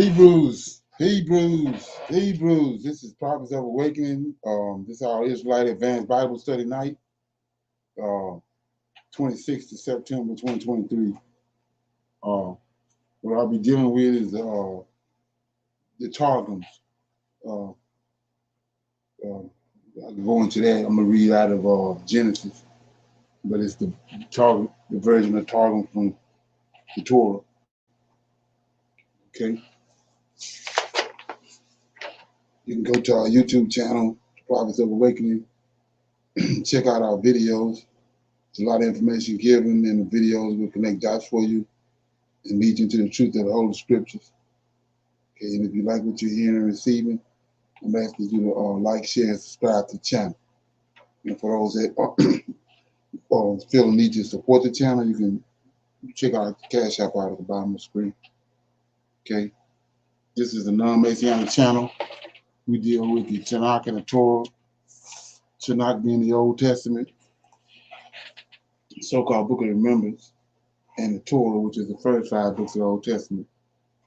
Hebrews. This is Prophets of Awakening. This is our Israelite Advanced Bible Study Night, 26th of September 2023. What I'll be dealing with is the Targums. I can go into that. I'm going to read out of Genesis, but it's the version of Targum from the Torah. Okay. You can go to our YouTube channel, Prophets of Awakening, check out our videos. There's a lot of information given, and the videos will connect dots for you and lead you to the truth of the Holy Scriptures. Okay, and if you like what you're hearing and receiving, I'm asking you to like, share, and subscribe to the channel. And for those that feel the need to support the channel, you can check out the Cash App out at the bottom of the screen. Okay, this is a non-Messianic channel. We deal with the TANAK and the Torah. TANAK being the Old Testament, the so-called Book of Remembrance, and the Torah, which is the first 5 books of the Old Testament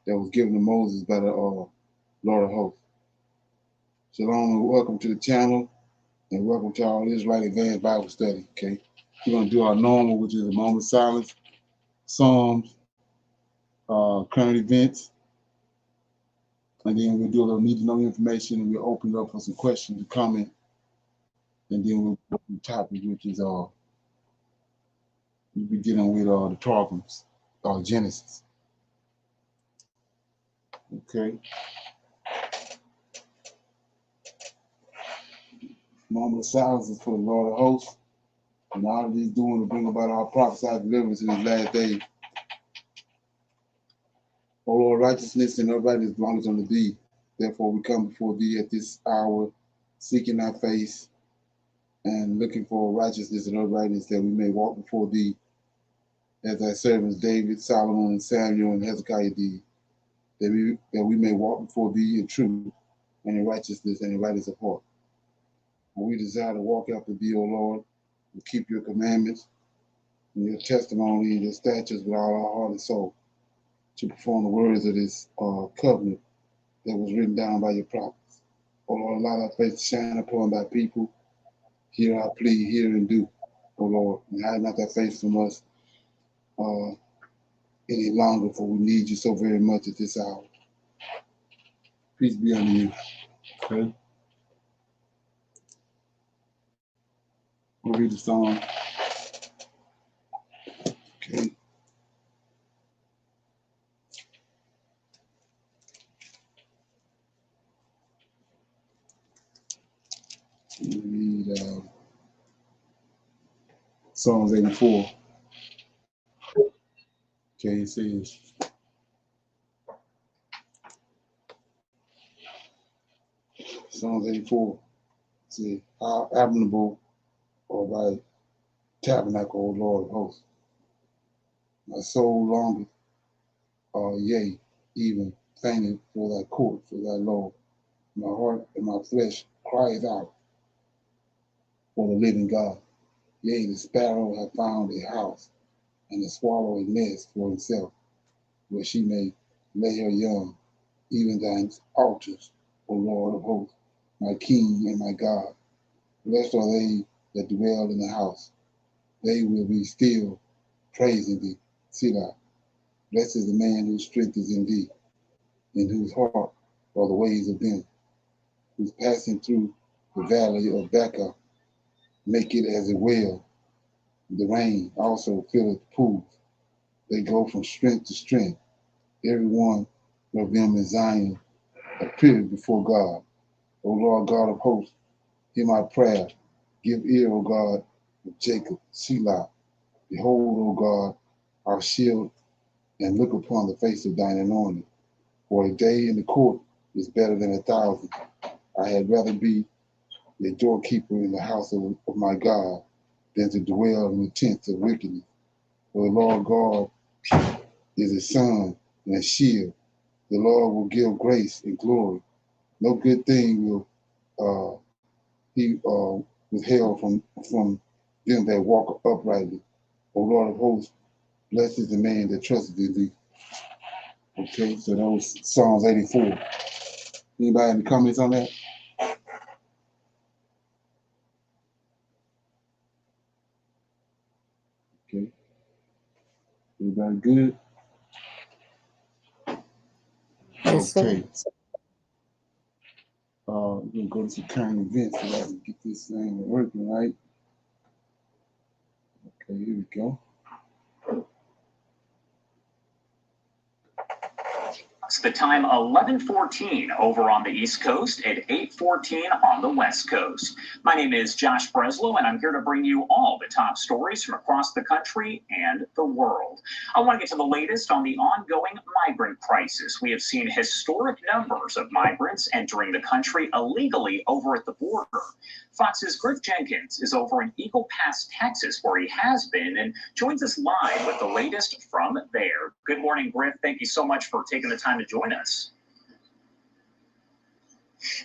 that was given to Moses by the Lord of Hosts. Shalom and welcome to the channel, and welcome to our Israelite Advanced Bible Study. Okay, we're going to do our normal, which is a moment of silence, Psalms, current events, and then we'll do a little need to know information, and we'll open it up for some questions and comments, and then we'll go to the topic, which is we'll be dealing with the Targums, Genesis. Okay. Moment of silence is for the Lord of Hosts, and all that He's doing to bring about our prophesied deliverance in His last days. O Lord, righteousness and uprightness belongs unto Thee. Therefore, we come before Thee at this hour, seeking Thy face and looking for righteousness and uprightness, that we may walk before Thee, as Thy servants David, Solomon, and Samuel, and Hezekiah did, that we may walk before Thee in truth and in righteousness and in rightness of heart. For we desire to walk after Thee, O Lord, and keep Your commandments and Your testimony and Your statutes with all our heart and soul, to perform the words of this covenant that was written down by Your prophets. O Lord, allow Thy face to shine upon Thy people. Hear our plea, hear and do, O Lord, and hide not Thy face from us any longer, for we need You so very much at this hour. Peace be unto You. Okay. We'll read the song. Okay. We'll read Psalms 84. Okay, it says, Psalms 84 says, how admirable are Thy tabernacle, O Lord of hosts. My soul longeth, yea, even fainted for Thy courts, O Thy Lord. My heart and my flesh crieth out for the living God. Yea, the sparrow hath found a house, and the swallow a nest for himself, where she may lay her young, even Thine altars, O Lord of hosts, my King and my God. Blessed are they that dwell in the house. They will be still praising Thee. Selah. Blessed is the man whose strength is in Thee, in whose heart are the ways of them, who's passing through the valley of Baca, make it as a well. The rain also filleth pools. They go from strength to strength. Every one of them in Zion appeared before God. O Lord God of hosts, hear my prayer. Give ear, O God of Jacob. Selah. Behold, O God, our shield and look upon the face of thine anointed. For a day in the court is better than 1,000. I had rather be a doorkeeper in the house of my God than to dwell in the tents of wickedness. For the Lord God is a sun and a shield. The Lord will give grace and glory. No good thing will he withheld from them that walk uprightly. O Lord of hosts, blessed is the man that trusteth in thee. Okay, so that was Psalms 84. Anybody have any comments on that? Okay. Everybody good? Yes, okay. sir. We're going to go to some current events so I can get this thing working, right? Okay, here we go. It's the time 11:14 over on the East Coast at 8:14 on the West Coast. My name is Josh Breslow, and I'm here to bring you all the top stories from across the country and the world. I want to get to the latest on the ongoing migrant crisis. We have seen historic numbers of migrants entering the country illegally over at the border. Fox's Griff Jenkins is over in Eagle Pass, Texas, where he has been, and joins us live with the latest from there. Good morning, Griff. Thank you so much for taking the time to join us.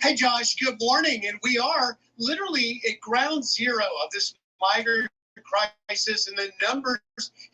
Hey, Josh, good morning. And we are literally at ground zero of this migrant crisis, and the numbers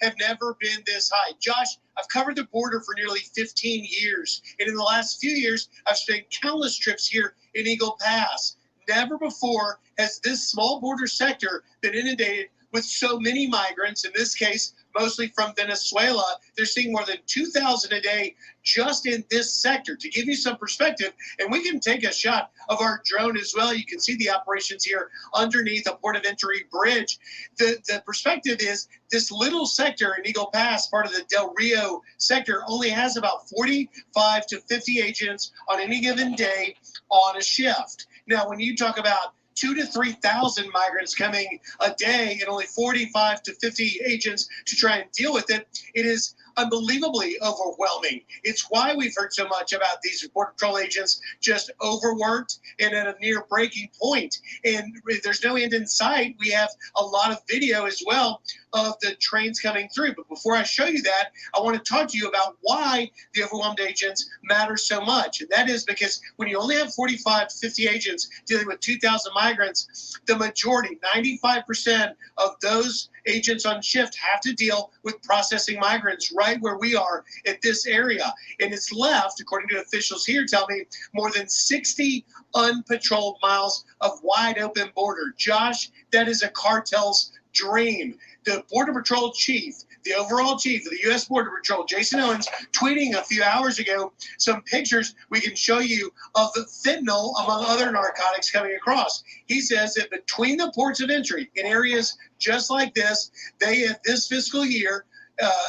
have never been this high. Josh, I've covered the border for nearly 15 years, and in the last few years, I've spent countless trips here in Eagle Pass. Never before has this small border sector been inundated with so many migrants, in this case, mostly from Venezuela. They're seeing more than 2,000 a day just in this sector. To give you some perspective, and we can take a shot of our drone as well. You can see the operations here underneath a port of entry bridge. The perspective is this little sector in Eagle Pass, part of the Del Rio sector, only has about 45 to 50 agents on any given day on a shift. Now, when you talk about 2,000 to 3,000 migrants coming a day and only 45 to 50 agents to try and deal with it, it is unbelievably overwhelming. It's why we've heard so much about these Border Patrol agents just overworked and at a near breaking point. And there's no end in sight. We have a lot of video as well of the trains coming through. But before I show you that, I want to talk to you about why the overwhelmed agents matter so much. And that is because when you only have 45 to 50 agents dealing with 2,000 migrants, the majority, 95% of those agents on shift have to deal with processing migrants right where we are at this area. And it's left, according to officials here, tell me, more than 60 unpatrolled miles of wide open border. Josh, that is a cartel's dream. The Border Patrol chief, the overall chief of the U.S. Border Patrol, Jason Owens, tweeting a few hours ago some pictures we can show you of the fentanyl, among other narcotics, coming across. He says that between the ports of entry in areas just like this, they have this fiscal year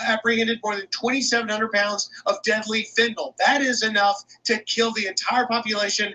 apprehended more than 2,700 pounds of deadly fentanyl. That is enough to kill the entire population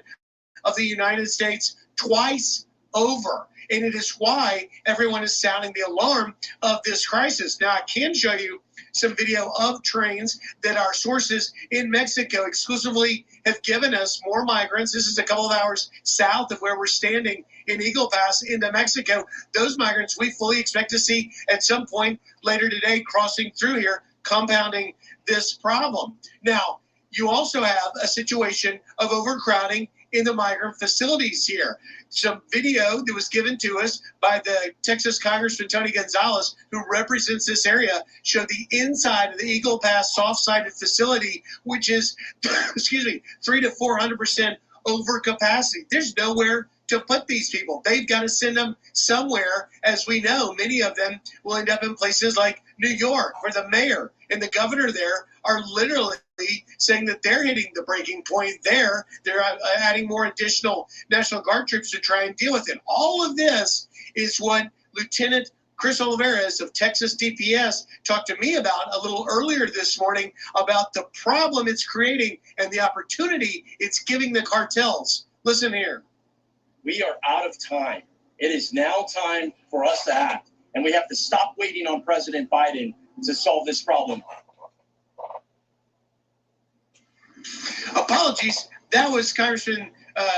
of the United States twice over. And it is why everyone is sounding the alarm of this crisis. Now, I can show you some video of trains that our sources in Mexico exclusively have given us more migrants. This is a couple of hours south of where we're standing in Eagle Pass into Mexico. Those migrants we fully expect to see at some point later today crossing through here, compounding this problem. Now, you also have a situation of overcrowding in the migrant facilities here. Some video that was given to us by the Texas Congressman Tony Gonzalez, who represents this area, showed the inside of the Eagle Pass soft-sided facility, which is, 300 to 400% over capacity. There's nowhere to put these people. They've got to send them somewhere. As we know, many of them will end up in places like New York, where the mayor and the governor there are literally saying that they're hitting the breaking point there. They're adding more additional National Guard troops to try and deal with it. All of this is what Lieutenant Chris Olivares of Texas DPS talked to me about a little earlier this morning about the problem it's creating and the opportunity it's giving the cartels. Listen here. We are out of time. It is now time for us to act. and we have to stop waiting on President Biden to solve this problem. Apologies. That was Congressman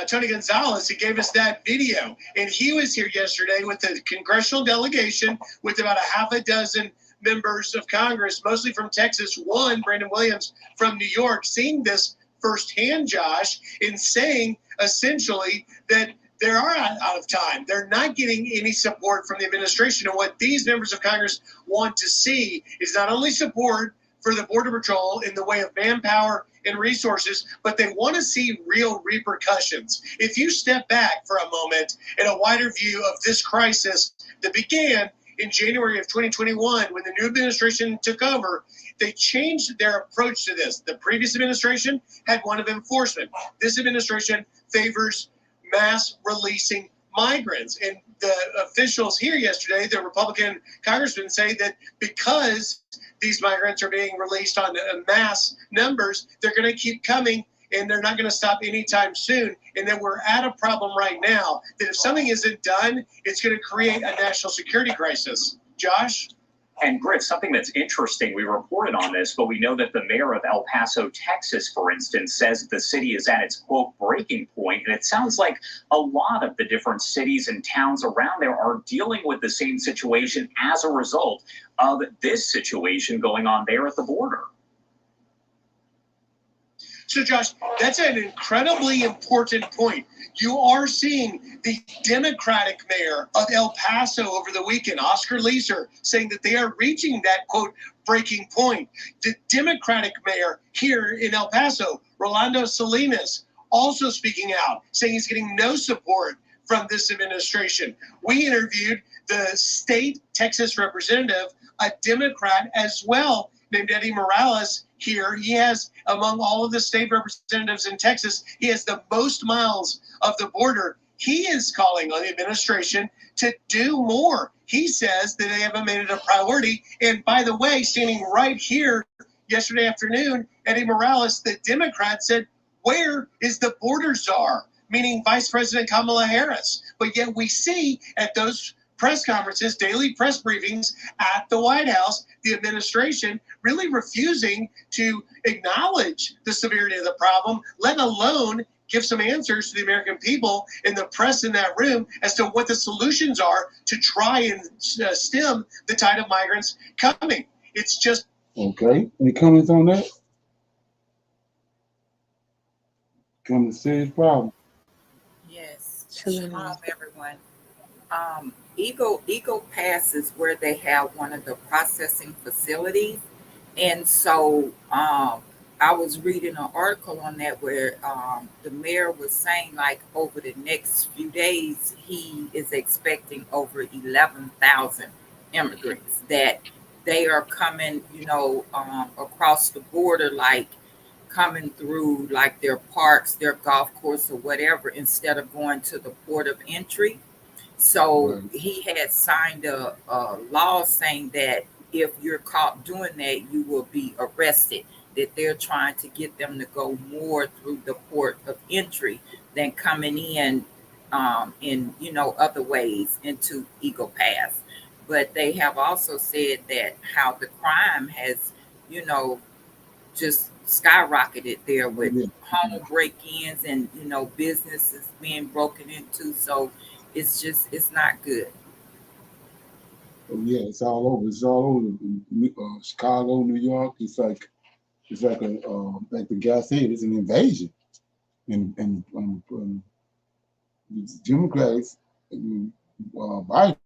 Tony Gonzalez who gave us that video. And he was here yesterday with the congressional delegation with about a half a dozen members of Congress, mostly from Texas, one, Brandon Williams, from New York, seeing this firsthand, Josh, in saying essentially that they are out of time. They're not getting any support from the administration. And what these members of Congress want to see is not only support for the Border Patrol in the way of manpower and resources, but they want to see real repercussions. If you step back for a moment in a wider view of this crisis that began in January of 2021, when the new administration took over, they changed their approach to this. The previous administration had one of enforcement. This administration favors mass releasing migrants. And the officials here yesterday, the Republican congressmen, say that because these migrants are being released on mass numbers, they're going to keep coming and they're not going to stop anytime soon. And that we're at a problem right now that if something isn't done, it's going to create a national security crisis. Josh? And Griff, something that's interesting, we reported on this, but we know that the mayor of El Paso, Texas, for instance, says the city is at its, quote, breaking point. And it sounds like a lot of the different cities and towns around there are dealing with the same situation as a result of this situation going on there at the border. So, Josh, that's an incredibly important point. You are seeing the Democratic mayor of El Paso over the weekend, Oscar Leeser, saying that they are reaching that, quote, breaking point. The Democratic mayor here in El Paso, Rolando Salinas, also speaking out, saying he's getting no support from this administration. We interviewed the state Texas representative, a Democrat as well, named Eddie Morales here. He has, among all of the state representatives in Texas, he has the most miles of the border. He is calling on the administration to do more. He says that they haven't made it a priority. And by the way, standing right here yesterday afternoon, Eddie Morales, the Democrat, said, where is the border czar? Meaning Vice President Kamala Harris. But yet we see at those press conferences, daily press briefings at the White House, the administration really refusing to acknowledge the severity of the problem, let alone give some answers to the American people and the press in that room as to what the solutions are to try and stem the tide of migrants coming. It's just... Okay. Any comments on that? Becoming a serious problem. Yes. Shalom, everyone. Eagle Pass is where they have one of the processing facilities. And so I was reading an article on that where the mayor was saying, like, over the next few days, he is expecting over 11,000 immigrants that they are coming, across the border, like coming through like their parks, their golf course or whatever, instead of going to the port of entry. So Right. he had signed a law saying that if you're caught doing that, you will be arrested, that they're trying to get them to go more through the port of entry than coming in other ways into Eagle Pass. But they have also said that how the crime has, just skyrocketed there with home break-ins and, businesses being broken into. So it's not good. Oh yeah, it's all over. It's all over. Chicago, New York. It's like like the guy said, it's an invasion. And Democrats, Biden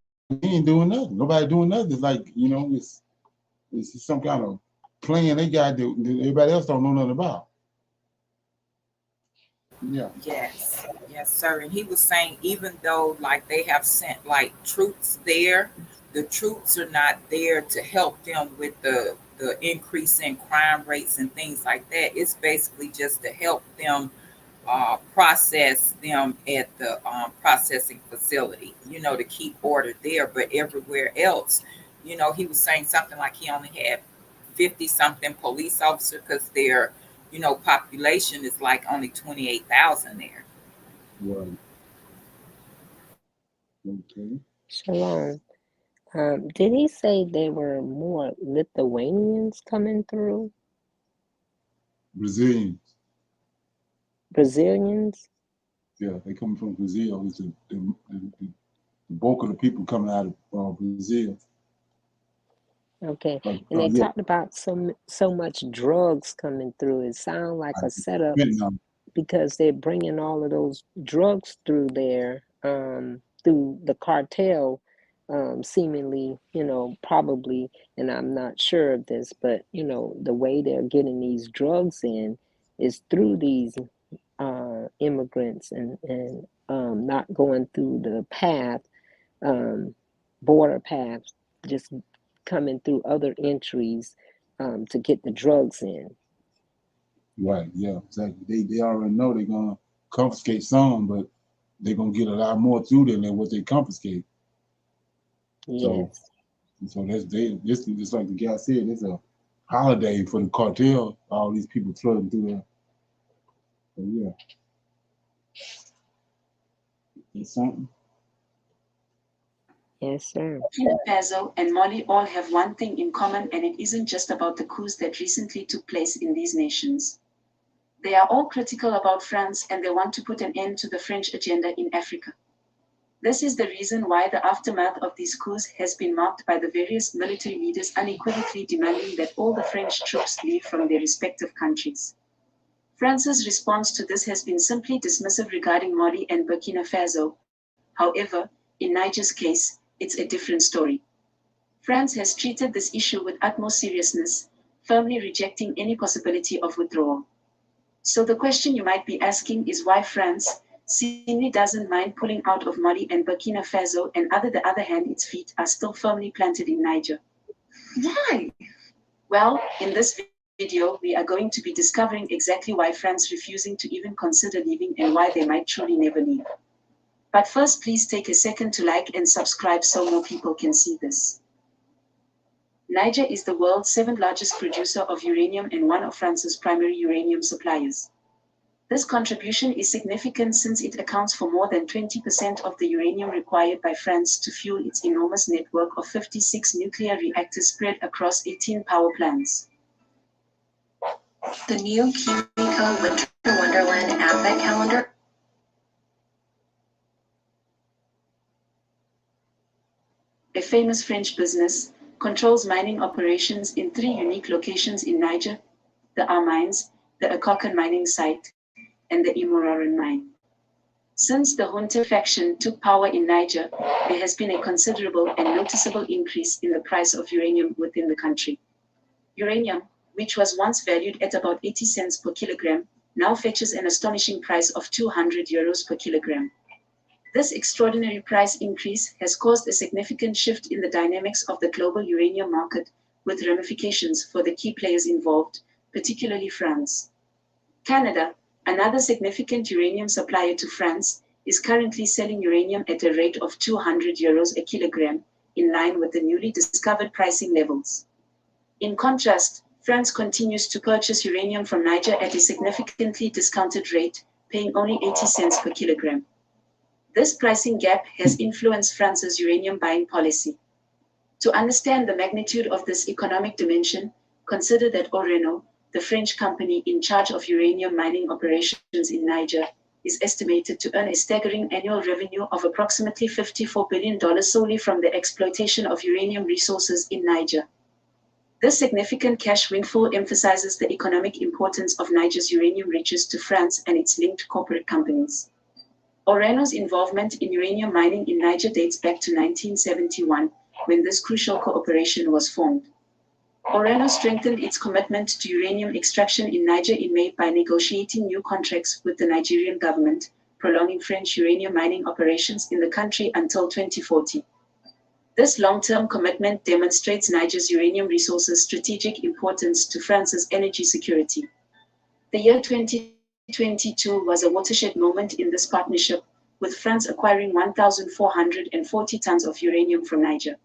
ain't doing nothing. Nobody doing nothing. It's like it's some kind of plan they got that everybody else don't know nothing about. Yeah. Yes, sir. And he was saying even though like they have sent like troops there, the troops are not there to help them with the increase in crime rates and things like that. It's basically just to help them process them at the processing facility, to keep order there. But everywhere else, he was saying something like he only had 50 something police officers because their population is like only 28,000 there. Right. Okay. Shalom. Did he say there were more Lithuanians coming through? Brazilians. Brazilians? Yeah, they come from Brazil. It's the bulk of the people coming out of Brazil. Okay, and they Yeah, talked about so much drugs coming through. It sounds like a setup Vietnam. because they're bringing all of those drugs through there, through the cartel, seemingly, probably, and I'm not sure of this, but the way they're getting these drugs in is through these immigrants and not going through the path, border paths, just coming through other entries to get the drugs in. Right, yeah, exactly. They already know they're gonna confiscate some, but they're gonna get a lot more through there than what they confiscate. Yes. So this is just like the guy said, it's a holiday for the cartel, all these people flooding through there. So yeah. It's something. Yes, sir. Burkina Faso and Mali all have one thing in common, and it isn't just about the coups that recently took place in these nations. They are all critical about France, and they want to put an end to the French agenda in Africa. This is the reason why the aftermath of these coups has been marked by the various military leaders unequivocally demanding that all the French troops leave from their respective countries. France's response to this has been simply dismissive regarding Mali and Burkina Faso. However, in Niger's case, it's a different story. France has treated this issue with utmost seriousness, firmly rejecting any possibility of withdrawal. So the question you might be asking is why France seemingly doesn't mind pulling out of Mali and Burkina Faso, and on the other hand, its feet are still firmly planted in Niger. Why? Well, in this video, we are going to be discovering exactly why France is refusing to even consider leaving and why they might truly never leave. But first, please take a second to like and subscribe so more people can see this. Niger is the world's 7th largest producer of uranium and one of France's primary uranium suppliers. This contribution is significant since it accounts for more than 20% of the uranium required by France to fuel its enormous network of 56 nuclear reactors spread across 18 power plants. The new Kimiko Winter Wonderland Advent Calendar. A famous French business, controls mining operations in 3 unique locations in Niger: the R mines, the Akokan mining site, and the Imoraran mine. Since the Junta faction took power in Niger, there has been a considerable and noticeable increase in the price of uranium within the country. Uranium, which was once valued at about 80 cents per kilogram, now fetches an astonishing price of €200 per kilogram. This extraordinary price increase has caused a significant shift in the dynamics of the global uranium market, with ramifications for the key players involved, particularly France. Canada, another significant uranium supplier to France, is currently selling uranium at a rate of €200 a kilogram, in line with the newly discovered pricing levels. In contrast, France continues to purchase uranium from Niger at a significantly discounted rate, paying only 80 cents per kilogram. This pricing gap has influenced France's uranium buying policy. To understand the magnitude of this economic dimension, consider that Orano, the French company in charge of uranium mining operations in Niger, is estimated to earn a staggering annual revenue of approximately $54 billion solely from the exploitation of uranium resources in Niger. This significant cash windfall emphasizes the economic importance of Niger's uranium riches to France and its linked corporate companies. Orano's involvement in uranium mining in Niger dates back to 1971, when this crucial cooperation was formed. Orano strengthened its commitment to uranium extraction in Niger in May by negotiating new contracts with the Nigerian government, prolonging French uranium mining operations in the country until 2040. This long-term commitment demonstrates Niger's uranium resources' strategic importance to France's energy security. The year 2022 was a watershed moment in this partnership, with France acquiring 1,440 tons of uranium from Niger.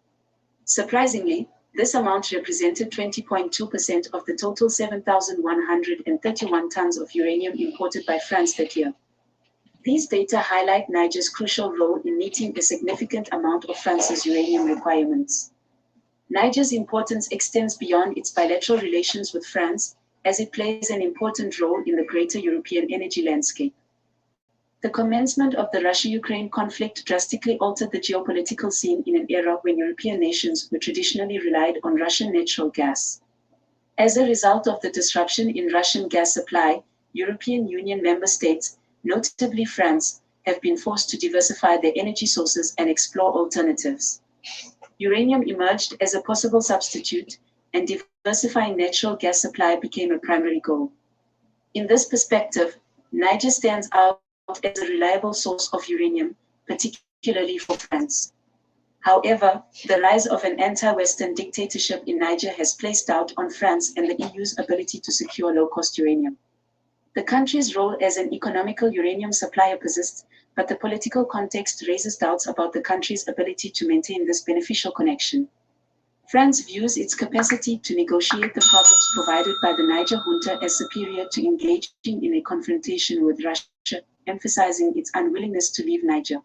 Surprisingly, this amount represented 20.2% of the total 7,131 tons of uranium imported by France that year. These data highlight Niger's crucial role in meeting a significant amount of France's uranium requirements. Niger's importance extends beyond its bilateral relations with France, as it plays an important role in the greater European energy landscape. The commencement of the Russia-Ukraine conflict drastically altered the geopolitical scene in an era when European nations were traditionally relied on Russian natural gas. As a result of the disruption in Russian gas supply, European Union member states, notably France, have been forced to diversify their energy sources and explore alternatives. Uranium emerged as a possible substitute, and diversifying natural gas supply became a primary goal. In this perspective, Niger stands out as a reliable source of uranium, particularly for France. However, the rise of an anti-Western dictatorship in Niger has placed doubt on France and the EU's ability to secure low-cost uranium. The country's role as an economical uranium supplier persists, but the political context raises doubts about the country's ability to maintain this beneficial connection. France views its capacity to negotiate the problems provided by the Niger junta as superior to engaging in a confrontation with Russia, emphasizing its unwillingness to leave Niger.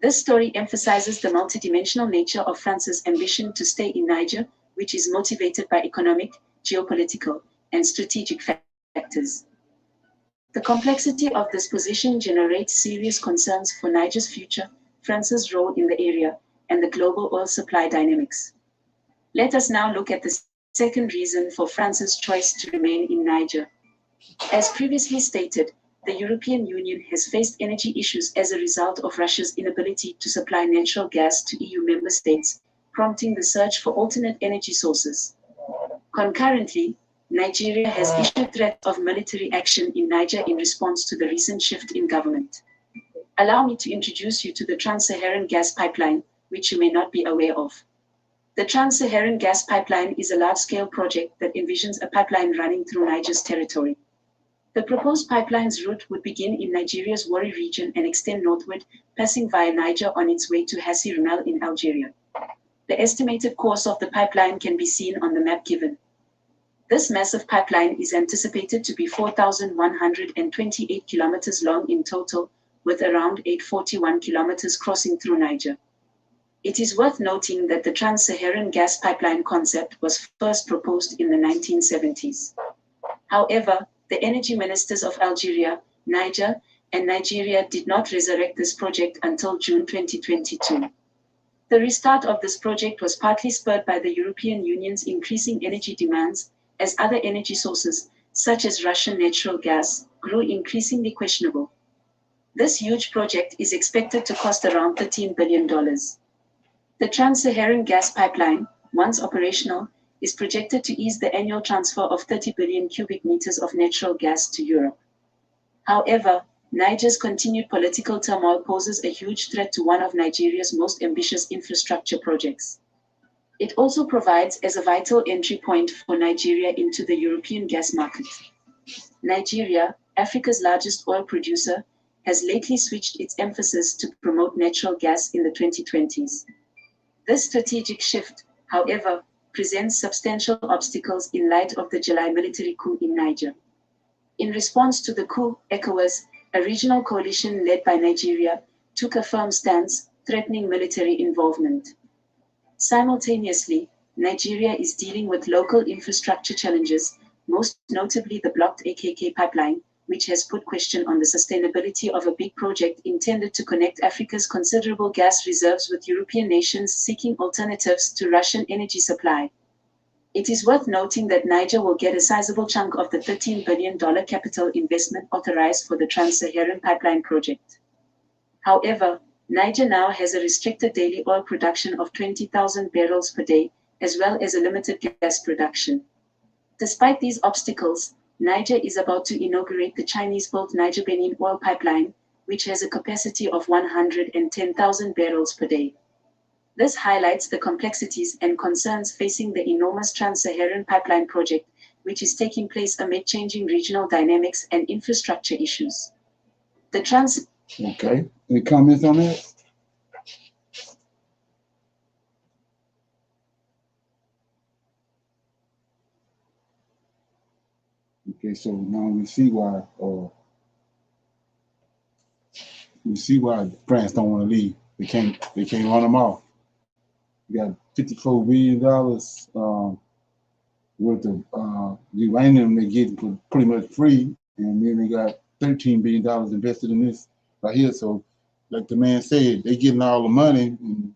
This story emphasizes the multidimensional nature of France's ambition to stay in Niger, which is motivated by economic, geopolitical, and strategic factors. The complexity of this position generates serious concerns for Niger's future, France's role in the area, and the global oil supply dynamics. Let us now look at the second reason for France's choice to remain in Niger. As previously stated, the European Union has faced energy issues as a result of Russia's inability to supply natural gas to EU member states, prompting the search for alternate energy sources. Concurrently, Nigeria has issued threat of military action in Niger in response to the recent shift in government. Allow me to introduce you to the Trans-Saharan gas pipeline, which you may not be aware of. The Trans-Saharan gas pipeline is a large-scale project that envisions a pipeline running through Niger's territory. The proposed pipeline's route would begin in Nigeria's Wari region and extend northward, passing via Niger on its way to Hassi R'Mel in Algeria. The estimated course of the pipeline can be seen on the map given. This massive pipeline is anticipated to be 4,128 kilometers long in total, with around 841 kilometers crossing through Niger. It is worth noting that the Trans-Saharan gas pipeline concept was first proposed in the 1970s. However, the energy ministers of Algeria, Niger, and Nigeria did not resurrect this project until June 2022. The restart of this project was partly spurred by the European Union's increasing energy demands, as other energy sources, such as Russian natural gas, grew increasingly questionable. This huge project is expected to cost around $13 billion. The Trans-Saharan gas pipeline, once operational, is projected to ease the annual transfer of 30 billion cubic meters of natural gas to Europe. However, Niger's continued political turmoil poses a huge threat to one of Nigeria's most ambitious infrastructure projects. It also provides as a vital entry point for Nigeria into the European gas market. Nigeria, Africa's largest oil producer, has lately switched its emphasis to promote natural gas in the 2020s. This strategic shift, however, presents substantial obstacles in light of the July military coup in Niger. In response to the coup, ECOWAS, a regional coalition led by Nigeria, took a firm stance, threatening military involvement. Simultaneously, Nigeria is dealing with local infrastructure challenges, most notably the blocked AKK pipeline, which has put question on the sustainability of a big project intended to connect Africa's considerable gas reserves with European nations seeking alternatives to Russian energy supply. It is worth noting that Niger will get a sizable chunk of the $13 billion capital investment authorized for the Trans-Saharan pipeline project. However, Niger now has a restricted daily oil production of 20,000 barrels per day, as well as a limited gas production. Despite these obstacles, Niger is about to inaugurate the Chinese-built Niger-Benin oil pipeline, which has a capacity of 110,000 barrels per day. This highlights the complexities and concerns facing the enormous Trans-Saharan pipeline project, which is taking place amid changing regional dynamics and infrastructure issues. Okay. Any comments on that? Okay, so now we see why You see why France don't want to leave. They can't run them off. You got $54 billion worth of uranium they get pretty much free, and then they got $13 billion invested in this right here. So, like the man said, they getting all the money, and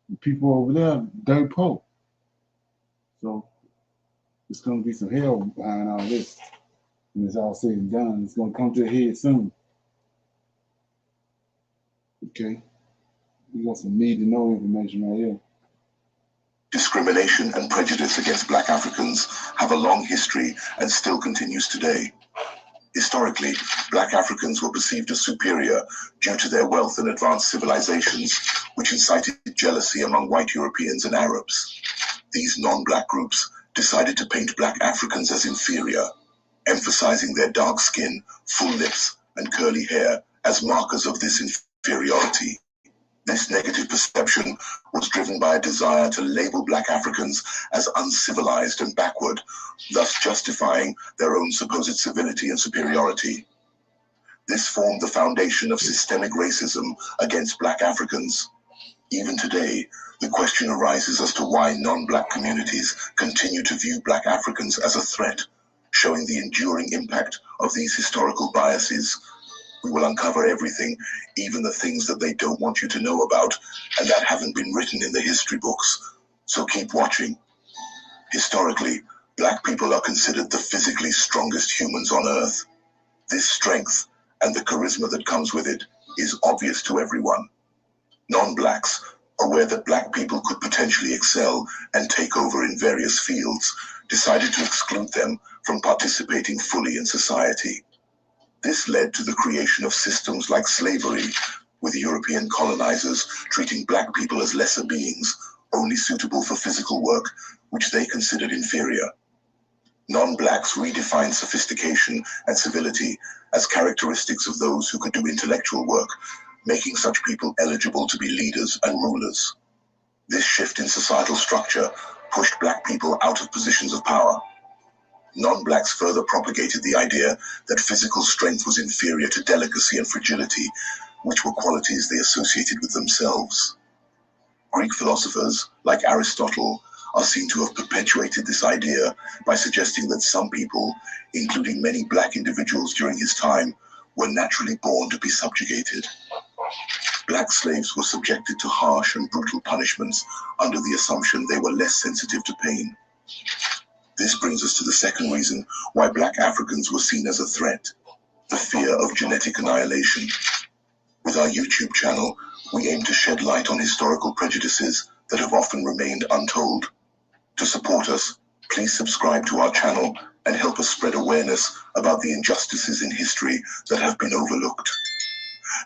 the people over there dirt poor. So it's gonna be some hell behind all this when it's all said and done. It's gonna come to a head soon. Okay, we got some need to know information right here. Discrimination and prejudice against Black Africans have a long history and still continues today. Historically, Black Africans were perceived as superior due to their wealth and advanced civilizations, which incited jealousy among white Europeans and Arabs. These non-Black groups decided to paint Black Africans as inferior, emphasizing their dark skin, full lips, and curly hair as markers of this inferiority. This negative perception was driven by a desire to label Black Africans as uncivilized and backward, thus justifying their own supposed civility and superiority. This formed the foundation of systemic racism against Black Africans. Even today, the question arises as to why non-Black communities continue to view Black Africans as a threat, showing the enduring impact of these historical biases. We will uncover everything, even the things that they don't want you to know about and that haven't been written in the history books. So keep watching. Historically, Black people are considered the physically strongest humans on Earth. This strength and the charisma that comes with it is obvious to everyone. Non-Blacks, aware that Black people could potentially excel and take over in various fields, decided to exclude them from participating fully in society. This led to the creation of systems like slavery, with European colonizers treating Black people as lesser beings, only suitable for physical work, which they considered inferior. Non-Blacks redefined sophistication and civility as characteristics of those who could do intellectual work, making such people eligible to be leaders and rulers. This shift in societal structure pushed Black people out of positions of power. Non-Blacks further propagated the idea that physical strength was inferior to delicacy and fragility, which were qualities they associated with themselves. Greek philosophers, like Aristotle, are seen to have perpetuated this idea by suggesting that some people, including many Black individuals during his time, were naturally born to be subjugated. Black slaves were subjected to harsh and brutal punishments under the assumption they were less sensitive to pain. This brings us to the second reason why Black Africans were seen as a threat: the fear of genetic annihilation. With our YouTube channel, we aim to shed light on historical prejudices that have often remained untold. To support us, please subscribe to our channel and help us spread awareness about the injustices in history that have been overlooked.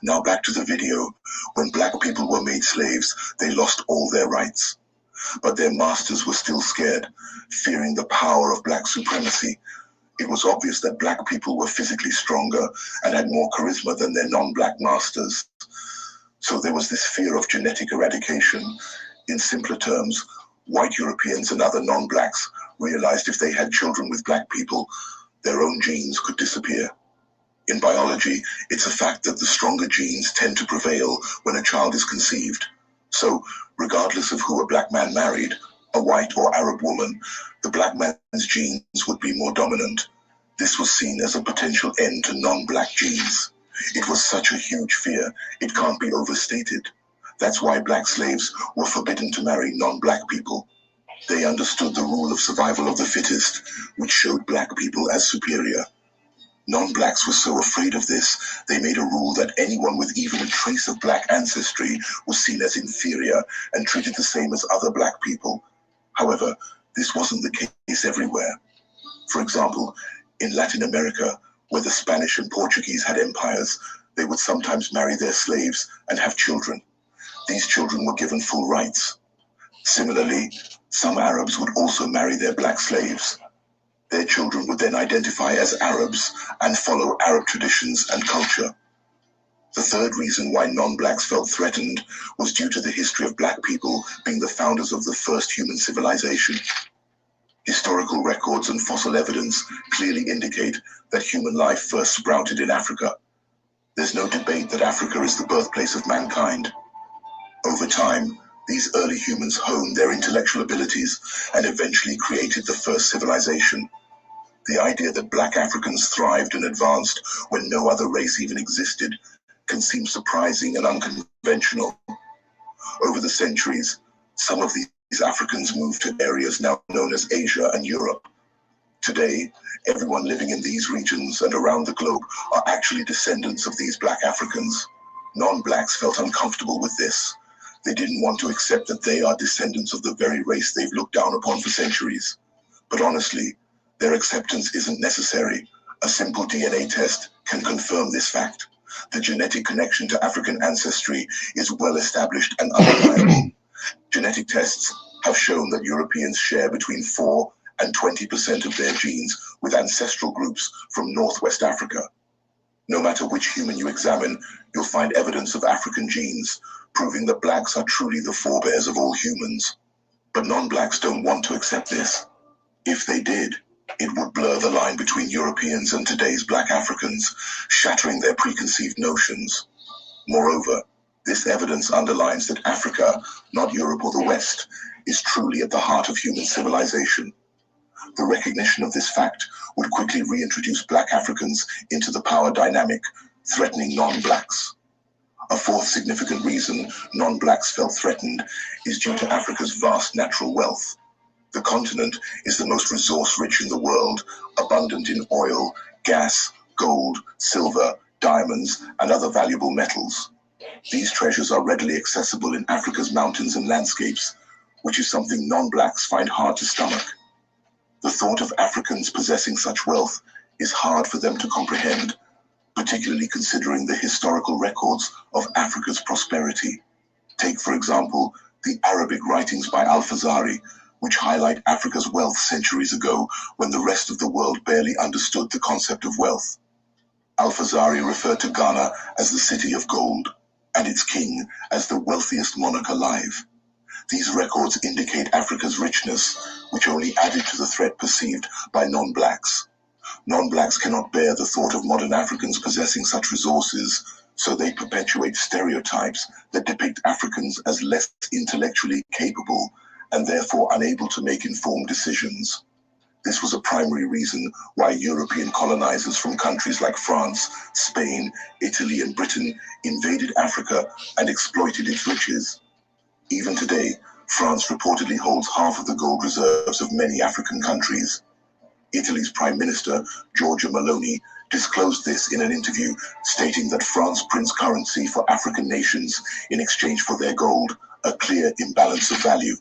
Now back to the video. When Black people were made slaves, they lost all their rights. But their masters were still scared, fearing the power of Black supremacy. It was obvious that Black people were physically stronger and had more charisma than their non-Black masters. So there was this fear of genetic eradication. In simpler terms, white Europeans and other non-Blacks realized if they had children with Black people, their own genes could disappear. In biology, it's a fact that the stronger genes tend to prevail when a child is conceived. So, regardless of who a Black man married, a white or Arab woman, the Black man's genes would be more dominant. This was seen as a potential end to non-Black genes. It was such a huge fear, it can't be overstated. That's why Black slaves were forbidden to marry non-Black people. They understood the rule of survival of the fittest, which showed Black people as superior. Non-Blacks were so afraid of this, they made a rule that anyone with even a trace of Black ancestry was seen as inferior and treated the same as other Black people. However, this wasn't the case everywhere. For example, in Latin America, where the Spanish and Portuguese had empires, they would sometimes marry their slaves and have children. These children were given full rights. Similarly, some Arabs would also marry their Black slaves. Their children would then identify as Arabs and follow Arab traditions and culture. The third reason why non-Blacks felt threatened was due to the history of Black people being the founders of the first human civilization. Historical records and fossil evidence clearly indicate that human life first sprouted in Africa. There's no debate that Africa is the birthplace of mankind. Over time, these early humans honed their intellectual abilities and eventually created the first civilization. The idea that Black Africans thrived and advanced when no other race even existed can seem surprising and unconventional. Over the centuries, some of these Africans moved to areas now known as Asia and Europe. Today, everyone living in these regions and around the globe are actually descendants of these Black Africans. Non-Blacks felt uncomfortable with this. They didn't want to accept that they are descendants of the very race they've looked down upon for centuries. But honestly, their acceptance isn't necessary. A simple DNA test can confirm this fact. The genetic connection to African ancestry is well established and undeniable. Genetic tests have shown that Europeans share between 4 and 20% of their genes with ancestral groups from Northwest Africa. No matter which human you examine, you'll find evidence of African genes, proving that Blacks are truly the forebears of all humans. But non-Blacks don't want to accept this. If they did, it would blur the line between Europeans and today's Black Africans, shattering their preconceived notions. Moreover, this evidence underlines that Africa, not Europe or the West, is truly at the heart of human civilization. The recognition of this fact would quickly reintroduce Black Africans into the power dynamic, threatening non-Blacks. A fourth significant reason non-Blacks felt threatened is due to Africa's vast natural wealth. The continent is the most resource-rich in the world, abundant in oil, gas, gold, silver, diamonds, and other valuable metals. These treasures are readily accessible in Africa's mountains and landscapes, which is something non-Blacks find hard to stomach. The thought of Africans possessing such wealth is hard for them to comprehend, particularly considering the historical records of Africa's prosperity. Take, for example, the Arabic writings by Al-Fazari, which highlight Africa's wealth centuries ago when the rest of the world barely understood the concept of wealth. Al-Fazari referred to Ghana as the city of gold, and its king as the wealthiest monarch alive. These records indicate Africa's richness, which only added to the threat perceived by non-Blacks. Non-Blacks cannot bear the thought of modern Africans possessing such resources, so they perpetuate stereotypes that depict Africans as less intellectually capable and therefore unable to make informed decisions. This was a primary reason why European colonizers from countries like France, Spain, Italy, and Britain invaded Africa and exploited its riches. Even today, France reportedly holds half of the gold reserves of many African countries. Italy's Prime Minister, Giorgia Meloni, disclosed this in an interview, stating that France prints currency for African nations in exchange for their gold, a clear imbalance of value.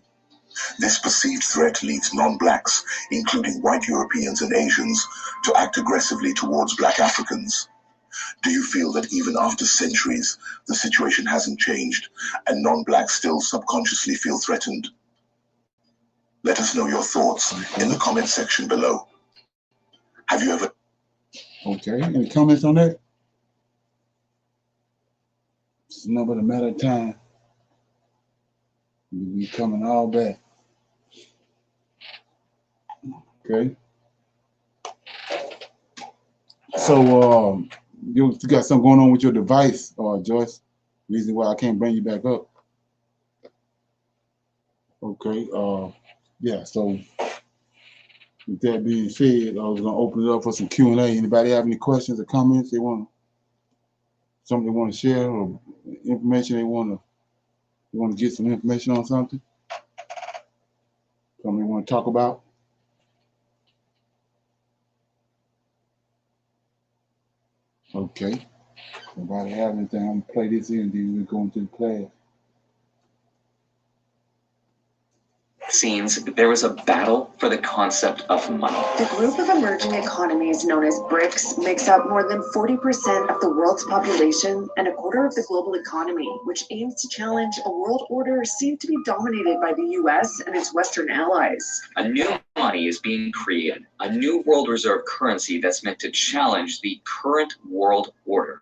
This perceived threat leads non-Blacks, including white Europeans and Asians, to act aggressively towards Black Africans. Do you feel that even after centuries, the situation hasn't changed, and non-Blacks still subconsciously feel threatened? Let us know your thoughts in the comment section below. Have you ever... Okay, any comments on that? It's no but a matter of time. We coming all back. Okay. So you got something going on with your device, Joyce. Reason why I can't bring you back up. Okay. Yeah. So with that being said, I was gonna open it up for some Q&A. Anybody have any questions or comments they want? Something they want to share or information they want to get some information on something? Something they want to talk about? Okay. Nobody have anything? I'm gonna play this in, then we're going to the class. Scenes, there was a battle for the concept of money. The group of emerging economies known as BRICS makes up more than 40% of the world's population and a quarter of the global economy, which aims to challenge a world order seen to be dominated by the US and its Western allies. A new money is being created, a new world reserve currency that's meant to challenge the current world order.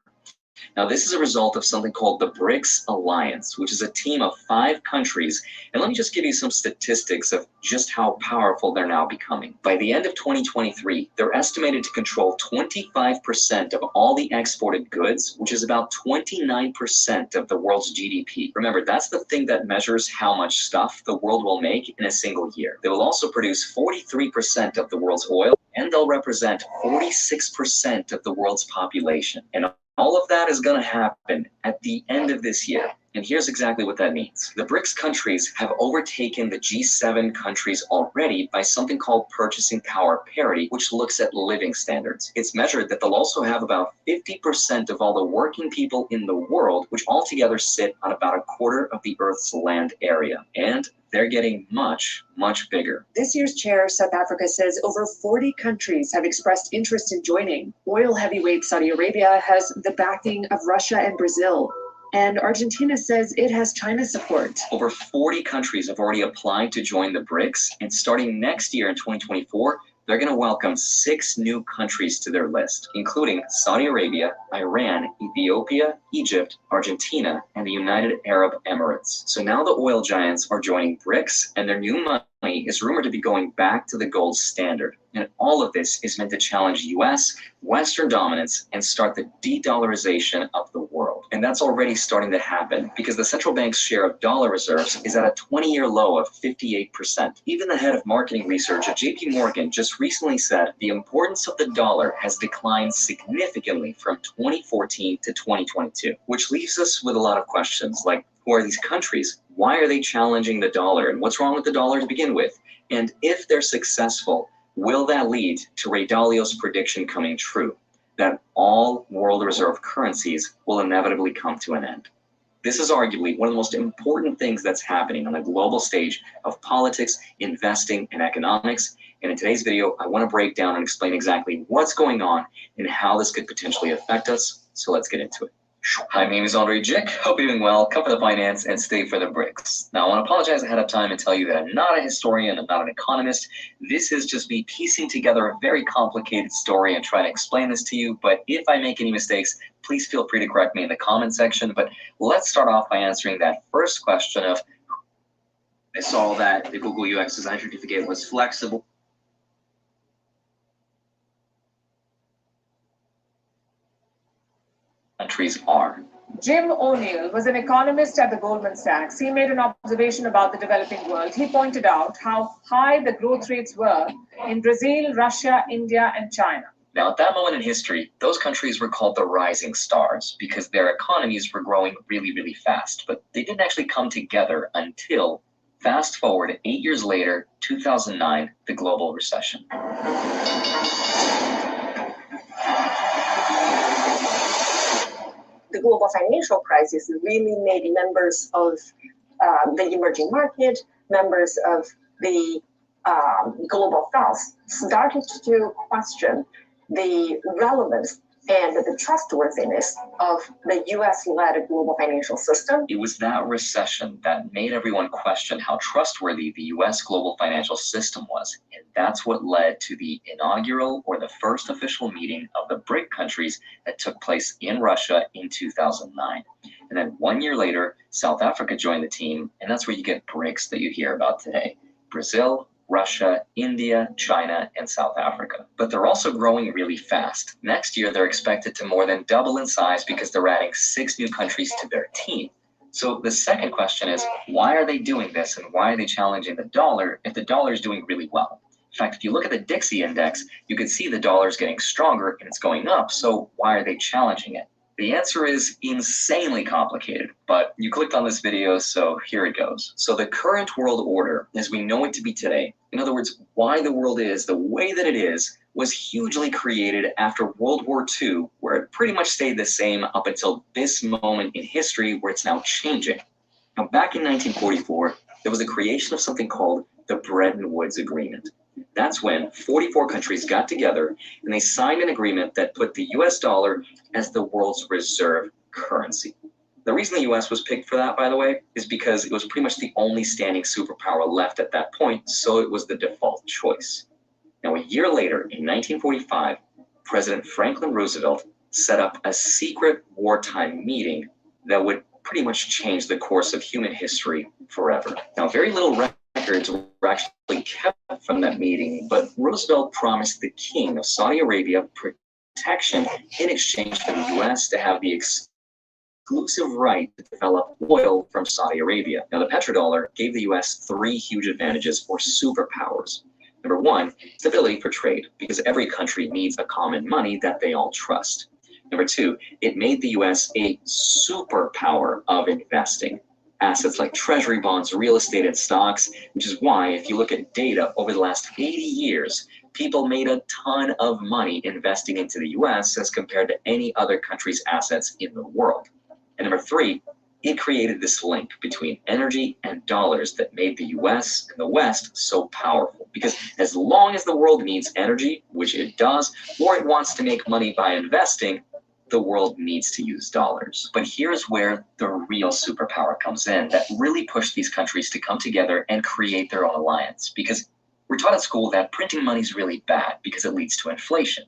Now, this is a result of something called the BRICS Alliance, which is a team of 5 countries. And let me just give you some statistics of just how powerful they're now becoming. By the end of 2023, they're estimated to control 25% of all the exported goods, which is about 29% of the world's GDP. Remember, that's the thing that measures how much stuff the world will make in a single year. They will also produce 43% of the world's oil, and they'll represent 46% of the world's population. And all of that is going to happen at the end of this year. And here's exactly what that means. The BRICS countries have overtaken the G7 countries already by something called purchasing power parity, which looks at living standards. It's measured that they'll also have about 50% of all the working people in the world, which altogether sit on about a quarter of the Earth's land area. And they're getting much, much bigger. This year's chair, South Africa, says over 40 countries have expressed interest in joining. Oil heavyweight Saudi Arabia has the backing of Russia and Brazil. And Argentina says it has China's support. Over 40 countries have already applied to join the BRICS, and starting next year in 2024, they're going to welcome 6 new countries to their list, including Saudi Arabia, Iran, Ethiopia, Egypt, Argentina, and the United Arab Emirates. So now the oil giants are joining BRICS, and their new money is rumored to be going back to the gold standard. And all of this is meant to challenge US, Western dominance, and start the de-dollarization of the world. And that's already starting to happen because the central bank's share of dollar reserves is at a 20-year low of 58%. Even the head of marketing research at JP Morgan just recently said the importance of the dollar has declined significantly from 2014 to 2022, which leaves us with a lot of questions like, who are these countries? Why are they challenging the dollar? And what's wrong with the dollar to begin with? And if they're successful, will that lead to Ray Dalio's prediction coming true, that all world reserve currencies will inevitably come to an end? This is arguably one of the most important things that's happening on the global stage of politics, investing, and economics. And in today's video, I want to break down and explain exactly what's going on and how this could potentially affect us. So let's get into it. Hi, my name is Andre Jick. Hope you're doing well. Cover the finance and stay for the BRICS. Now, I want to apologize ahead of time and tell you that I'm not a historian. I'm not an economist. This is just me piecing together a very complicated story and trying to explain this to you. But if I make any mistakes, please feel free to correct me in the comment section. But let's start off by answering that first question of, I saw that the Google UX design certificate was flexible. Countries are. Jim O'Neill was an economist at the Goldman Sachs. He made an observation about the developing world. He pointed out how high the growth rates were in Brazil, Russia, India, and China. Now, at that moment in history, those countries were called the rising stars because their economies were growing really, really fast. But they didn't actually come together until, fast forward 8 years later, 2009, the global recession. The global financial crisis really made members of the emerging market, members of the global south, started to question the relevance and the trustworthiness of the US-led global financial system. It was that recession that made everyone question how trustworthy the US global financial system was. And that's what led to the inaugural, or the first official meeting of the BRIC countries that took place in Russia in 2009. And then 1 year later, South Africa joined the team, and that's where you get BRICS that you hear about today. Brazil, Russia, India, China, and South Africa. But they're also growing really fast. Next year, they're expected to more than double in size because they're adding 6 new countries to their team. So the second question is, why are they doing this and why are they challenging the dollar if the dollar is doing really well? In fact, if you look at the Dixie index, you can see the dollar is getting stronger and it's going up. So why are they challenging it? The answer is insanely complicated, but you clicked on this video, so here it goes. So the current world order, as we know it to be today, in other words, why the world is the way that it is, was hugely created after World War II, where it pretty much stayed the same up until this moment in history where it's now changing. Now, back in 1944, there was the creation of something called the Bretton Woods Agreement. That's when 44 countries got together and they signed an agreement that put the US dollar as the world's reserve currency. The reason the US was picked for that, by the way, is because it was pretty much the only standing superpower left at that point, so it was the default choice. Now, a year later, in 1945, President Franklin Roosevelt set up a secret wartime meeting that would pretty much change the course of human history forever. Now, very little records were actually kept from that meeting, but Roosevelt promised the king of Saudi Arabia protection in exchange for the U.S. to have the exclusive right to develop oil from Saudi Arabia. Now, the petrodollar gave the U.S. 3 huge advantages or superpowers. Number 1, stability for trade, because every country needs a common money that they all trust. Number 2, it made the U.S. a superpower of investing. Assets like treasury bonds, real estate, and stocks, which is why, if you look at data over the last 80 years, people made a ton of money investing into the U.S. as compared to any other country's assets in the world. And number 3, it created this link between energy and dollars that made the US and the West so powerful. Because as long as the world needs energy, which it does, or it wants to make money by investing, the world needs to use dollars. But here's where the real superpower comes in that really pushed these countries to come together and create their own alliance. Because we're taught at school that printing money is really bad because it leads to inflation.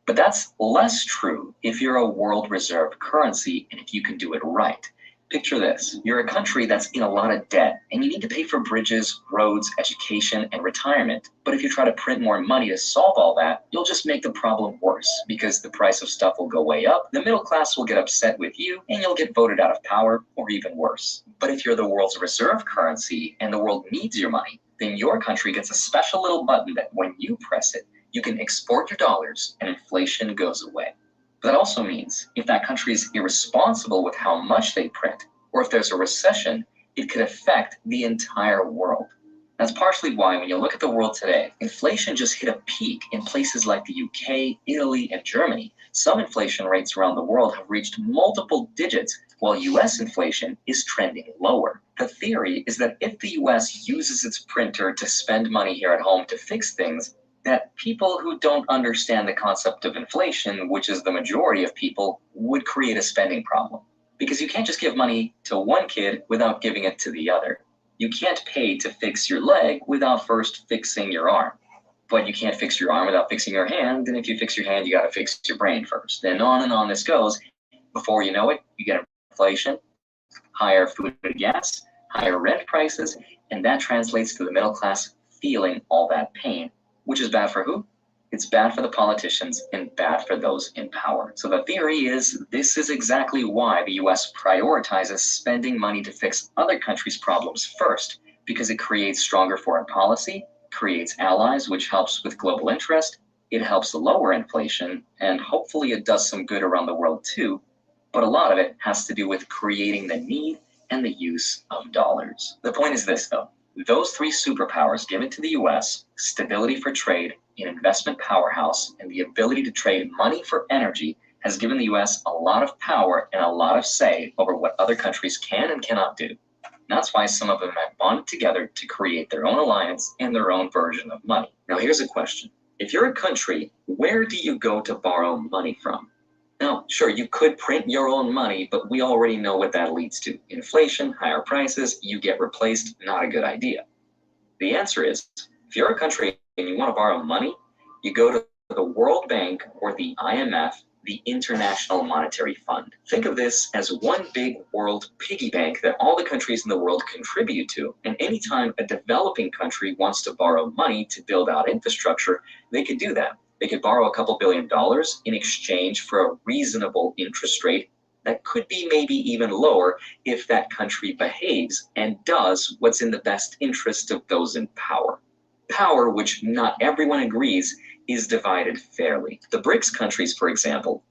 But that's less true if you're a world reserve currency and if you can do it right. Picture this, you're a country that's in a lot of debt and you need to pay for bridges, roads, education, and retirement. But if you try to print more money to solve all that, you'll just make the problem worse because the price of stuff will go way up, the middle class will get upset with you, and you'll get voted out of power, or even worse. But if you're the world's reserve currency and the world needs your money, then your country gets a special little button that when you press it, you can export your dollars and inflation goes away. But that also means if that country is irresponsible with how much they print, or if there's a recession, it could affect the entire world. That's partially why when you look at the world today, inflation just hit a peak in places like the UK, Italy, and Germany. Some inflation rates around the world have reached multiple digits, while US inflation is trending lower. The theory is that if the US uses its printer to spend money here at home to fix things, that people who don't understand the concept of inflation, which is the majority of people, would create a spending problem. Because you can't just give money to one kid without giving it to the other. You can't pay to fix your leg without first fixing your arm. But you can't fix your arm without fixing your hand, and if you fix your hand, you gotta fix your brain first. And on this goes. Before you know it, you get inflation, higher food and gas, higher rent prices, and that translates to the middle class feeling all that pain. Which is bad for who? It's bad for the politicians and bad for those in power. So the theory is this is exactly why the US prioritizes spending money to fix other countries' problems first, because it creates stronger foreign policy, creates allies, which helps with global interest, it helps lower inflation, and hopefully it does some good around the world too. But a lot of it has to do with creating the need and the use of dollars. The point is this though. Those 3 superpowers given to the US, stability for trade, an investment powerhouse, and the ability to trade money for energy has given the US a lot of power and a lot of say over what other countries can and cannot do. And that's why some of them have bonded together to create their own alliance and their own version of money. Now here's a question. If you're a country, where do you go to borrow money from? Now, sure, you could print your own money, but we already know what that leads to. Inflation, higher prices, you get replaced, not a good idea. The answer is, if you're a country and you want to borrow money, you go to the World Bank or the IMF, the International Monetary Fund. Think of this as one big world piggy bank that all the countries in the world contribute to. And anytime a developing country wants to borrow money to build out infrastructure, they could do that. They could borrow a couple $2 billion in exchange for a reasonable interest rate that could be maybe even lower if that country behaves and does what's in the best interest of those in power. Power, which not everyone agrees, is divided fairly. The BRICS countries, for example.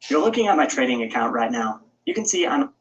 You're looking at my trading account right now. You can see I'm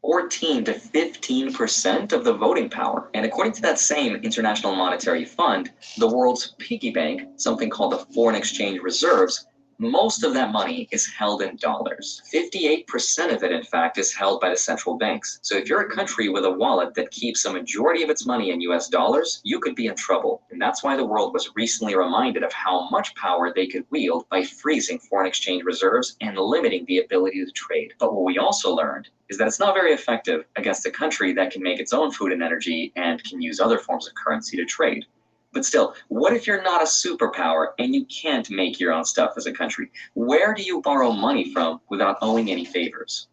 14 to 15% of the voting power. And according to that same International Monetary Fund, the world's piggy bank, something called the foreign exchange reserves, Most of that money is held in dollars. 58% of it, in fact, is held by the central banks. So if you're a country with a wallet that keeps a majority of its money in US dollars, you could be in trouble. And that's why the world was recently reminded of how much power they could wield by freezing foreign exchange reserves and limiting the ability to trade. But what we also learned is that it's not very effective against a country that can make its own food and energy and can use other forms of currency to trade. But still, what if you're not a superpower and you can't make your own stuff as a country? Where do you borrow money from without owing any favors?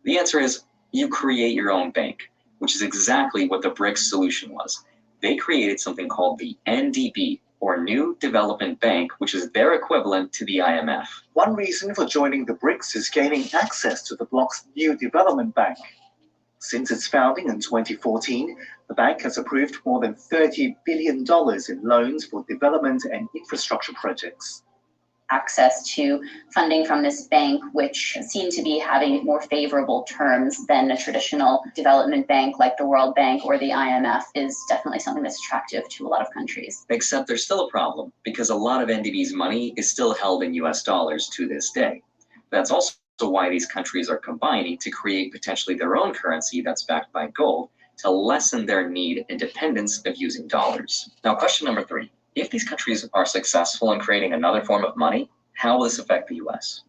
The answer is you create your own bank, which is exactly what the BRICS solution was. They created something called the NDB, or New Development Bank, which is their equivalent to the IMF. One reason for joining the BRICS is gaining access to the bloc's New Development Bank. Since its founding in 2014, the bank has approved more than $30 billion in loans for development and infrastructure projects. Access to funding from this bank, which seem to be having more favorable terms than a traditional development bank like the World Bank or the IMF, is definitely something that's attractive to a lot of countries. Except there's still a problem, because a lot of NDB's money is still held in US dollars to this day. That's also why these countries are combining to create potentially their own currency that's backed by gold to lessen their need and dependence of using dollars. Now, question number 3. If these countries are successful in creating another form of money, how will this affect the US?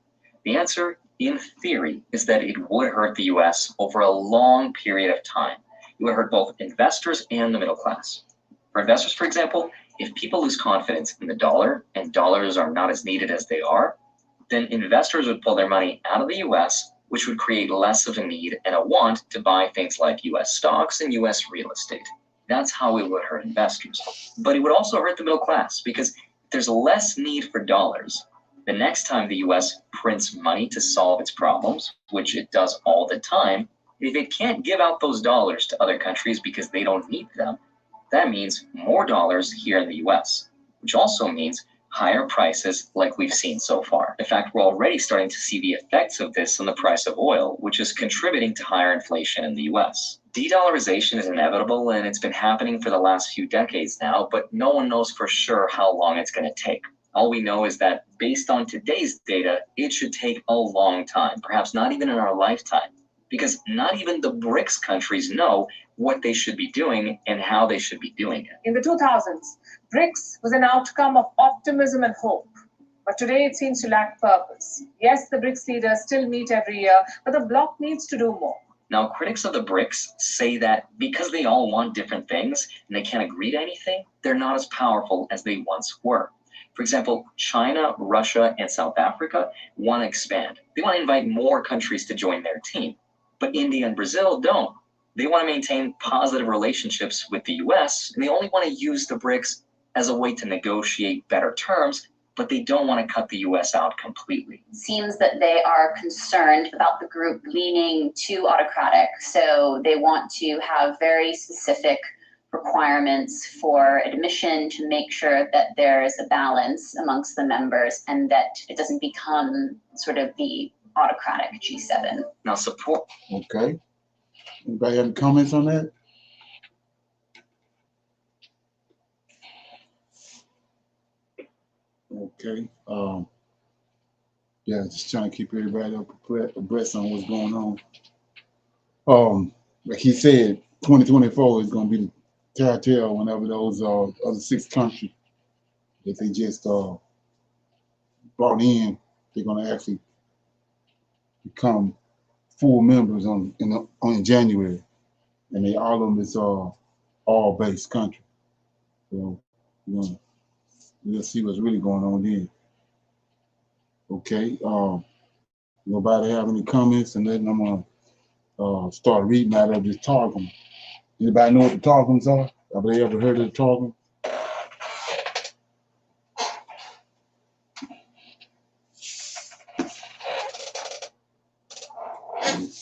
The answer, in theory, is that it would hurt the US over a long period of time. It would hurt both investors and the middle class. For investors, for example, if people lose confidence in the dollar and dollars are not as needed as they are, then investors would pull their money out of the US, which would create less of a need and a want to buy things like US stocks and US real estate. That's how it would hurt investors. But it would also hurt the middle class, because if there's less need for dollars, the next time the US prints money to solve its problems, which it does all the time, if it can't give out those dollars to other countries because they don't need them, that means more dollars here in the US, which also means higher prices like we've seen so far. In fact, we're already starting to see the effects of this on the price of oil, which is contributing to higher inflation in the US. De-dollarization is inevitable, and it's been happening for the last few decades now, but no one knows for sure how long it's going to take. All we know is that based on today's data, it should take a long time, perhaps not even in our lifetime, because not even the BRICS countries know what they should be doing and how they should be doing it. In the 2000s, BRICS was an outcome of optimism and hope, but today it seems to lack purpose. Yes, the BRICS leaders still meet every year, but the bloc needs to do more. Now, critics of the BRICS say that because they all want different things and they can't agree to anything, they're not as powerful as they once were. For example, China, Russia, and South Africa want to expand. They want to invite more countries to join their team. But India and Brazil don't. They want to maintain positive relationships with the US, and they only want to use the BRICS as a way to negotiate better terms, but they don't want to cut the US out completely. It seems that they are concerned about the group leaning too autocratic, so they want to have very specific requirements for admission to make sure that there is a balance amongst the members and that it doesn't become sort of the autocratic G7. Now, support. Okay. Anybody have any comments on that? Okay. Yeah, just trying to keep everybody up abreast on what's going on. Like he said, 2024 is going to be the telltale whenever those other 6 countries that they just brought in, they're going to actually become full members on January, and they all of them is all based country. So we'll see what's really going on then. Okay. Nobody have any comments, and then I'm gonna start reading out of this Targum. Anybody know what the Targums are? Have they ever heard of the Targum?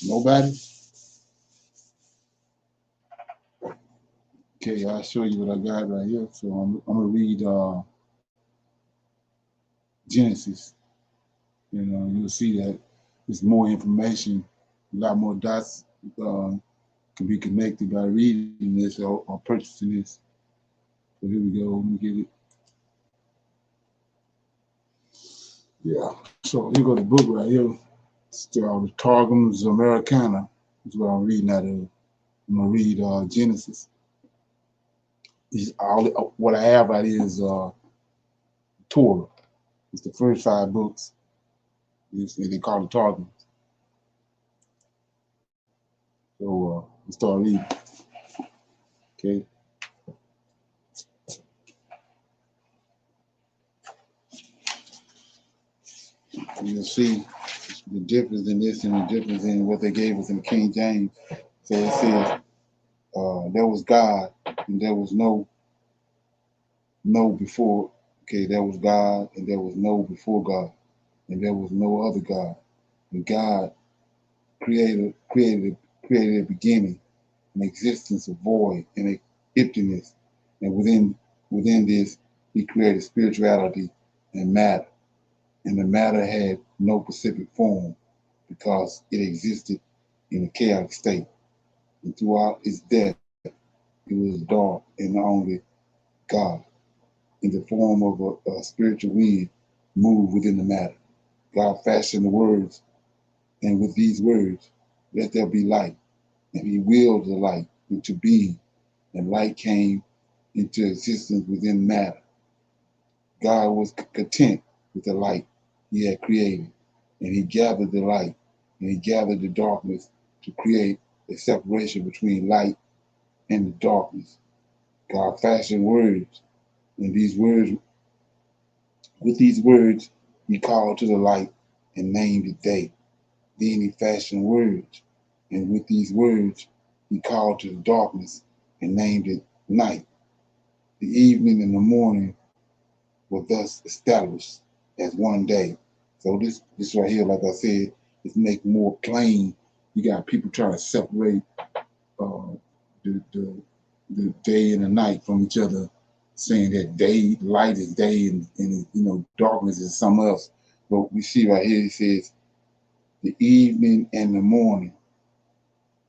Nobody? Okay, I'll show you what I got right here. So I'm gonna read Genesis. You'll see that there's more information, a lot more dots can be connected by reading this or purchasing this. So here we go. Let me get it. Yeah. So you got the book right here. It's the Targums Americana. Is what I'm reading out of. I'm gonna read Genesis. What I have right here is Torah. It's the first 5 books. They call it Targums. So we start reading. Okay. You'll see the difference in this and the difference in what they gave us in the King James. So it says, there was God and there was no before. Okay, there was God and there was no before God, and there was no other God. And God created a beginning, an existence of void and a emptiness. And within this, he created spirituality and matter. And the matter had no specific form because it existed in a chaotic state. And throughout its death, it was dark and only God, in the form of a spiritual wind, moved within the matter. God fashioned the words, and with these words, let there be light. And he willed the light into being, and light came into existence within matter. God was content with the light he had created, and he gathered the light, and he gathered the darkness to create a separation between light and the darkness. God fashioned words, and with these words, he called to the light and named it day. Then he fashioned words, and with these words, he called to the darkness and named it night. The evening and the morning were thus established as one day. So this right here, like I said, is make more plain. You got people trying to separate uh, the day and the night from each other, saying that light is day, and darkness is something else. But we see right here, it says, the evening and the morning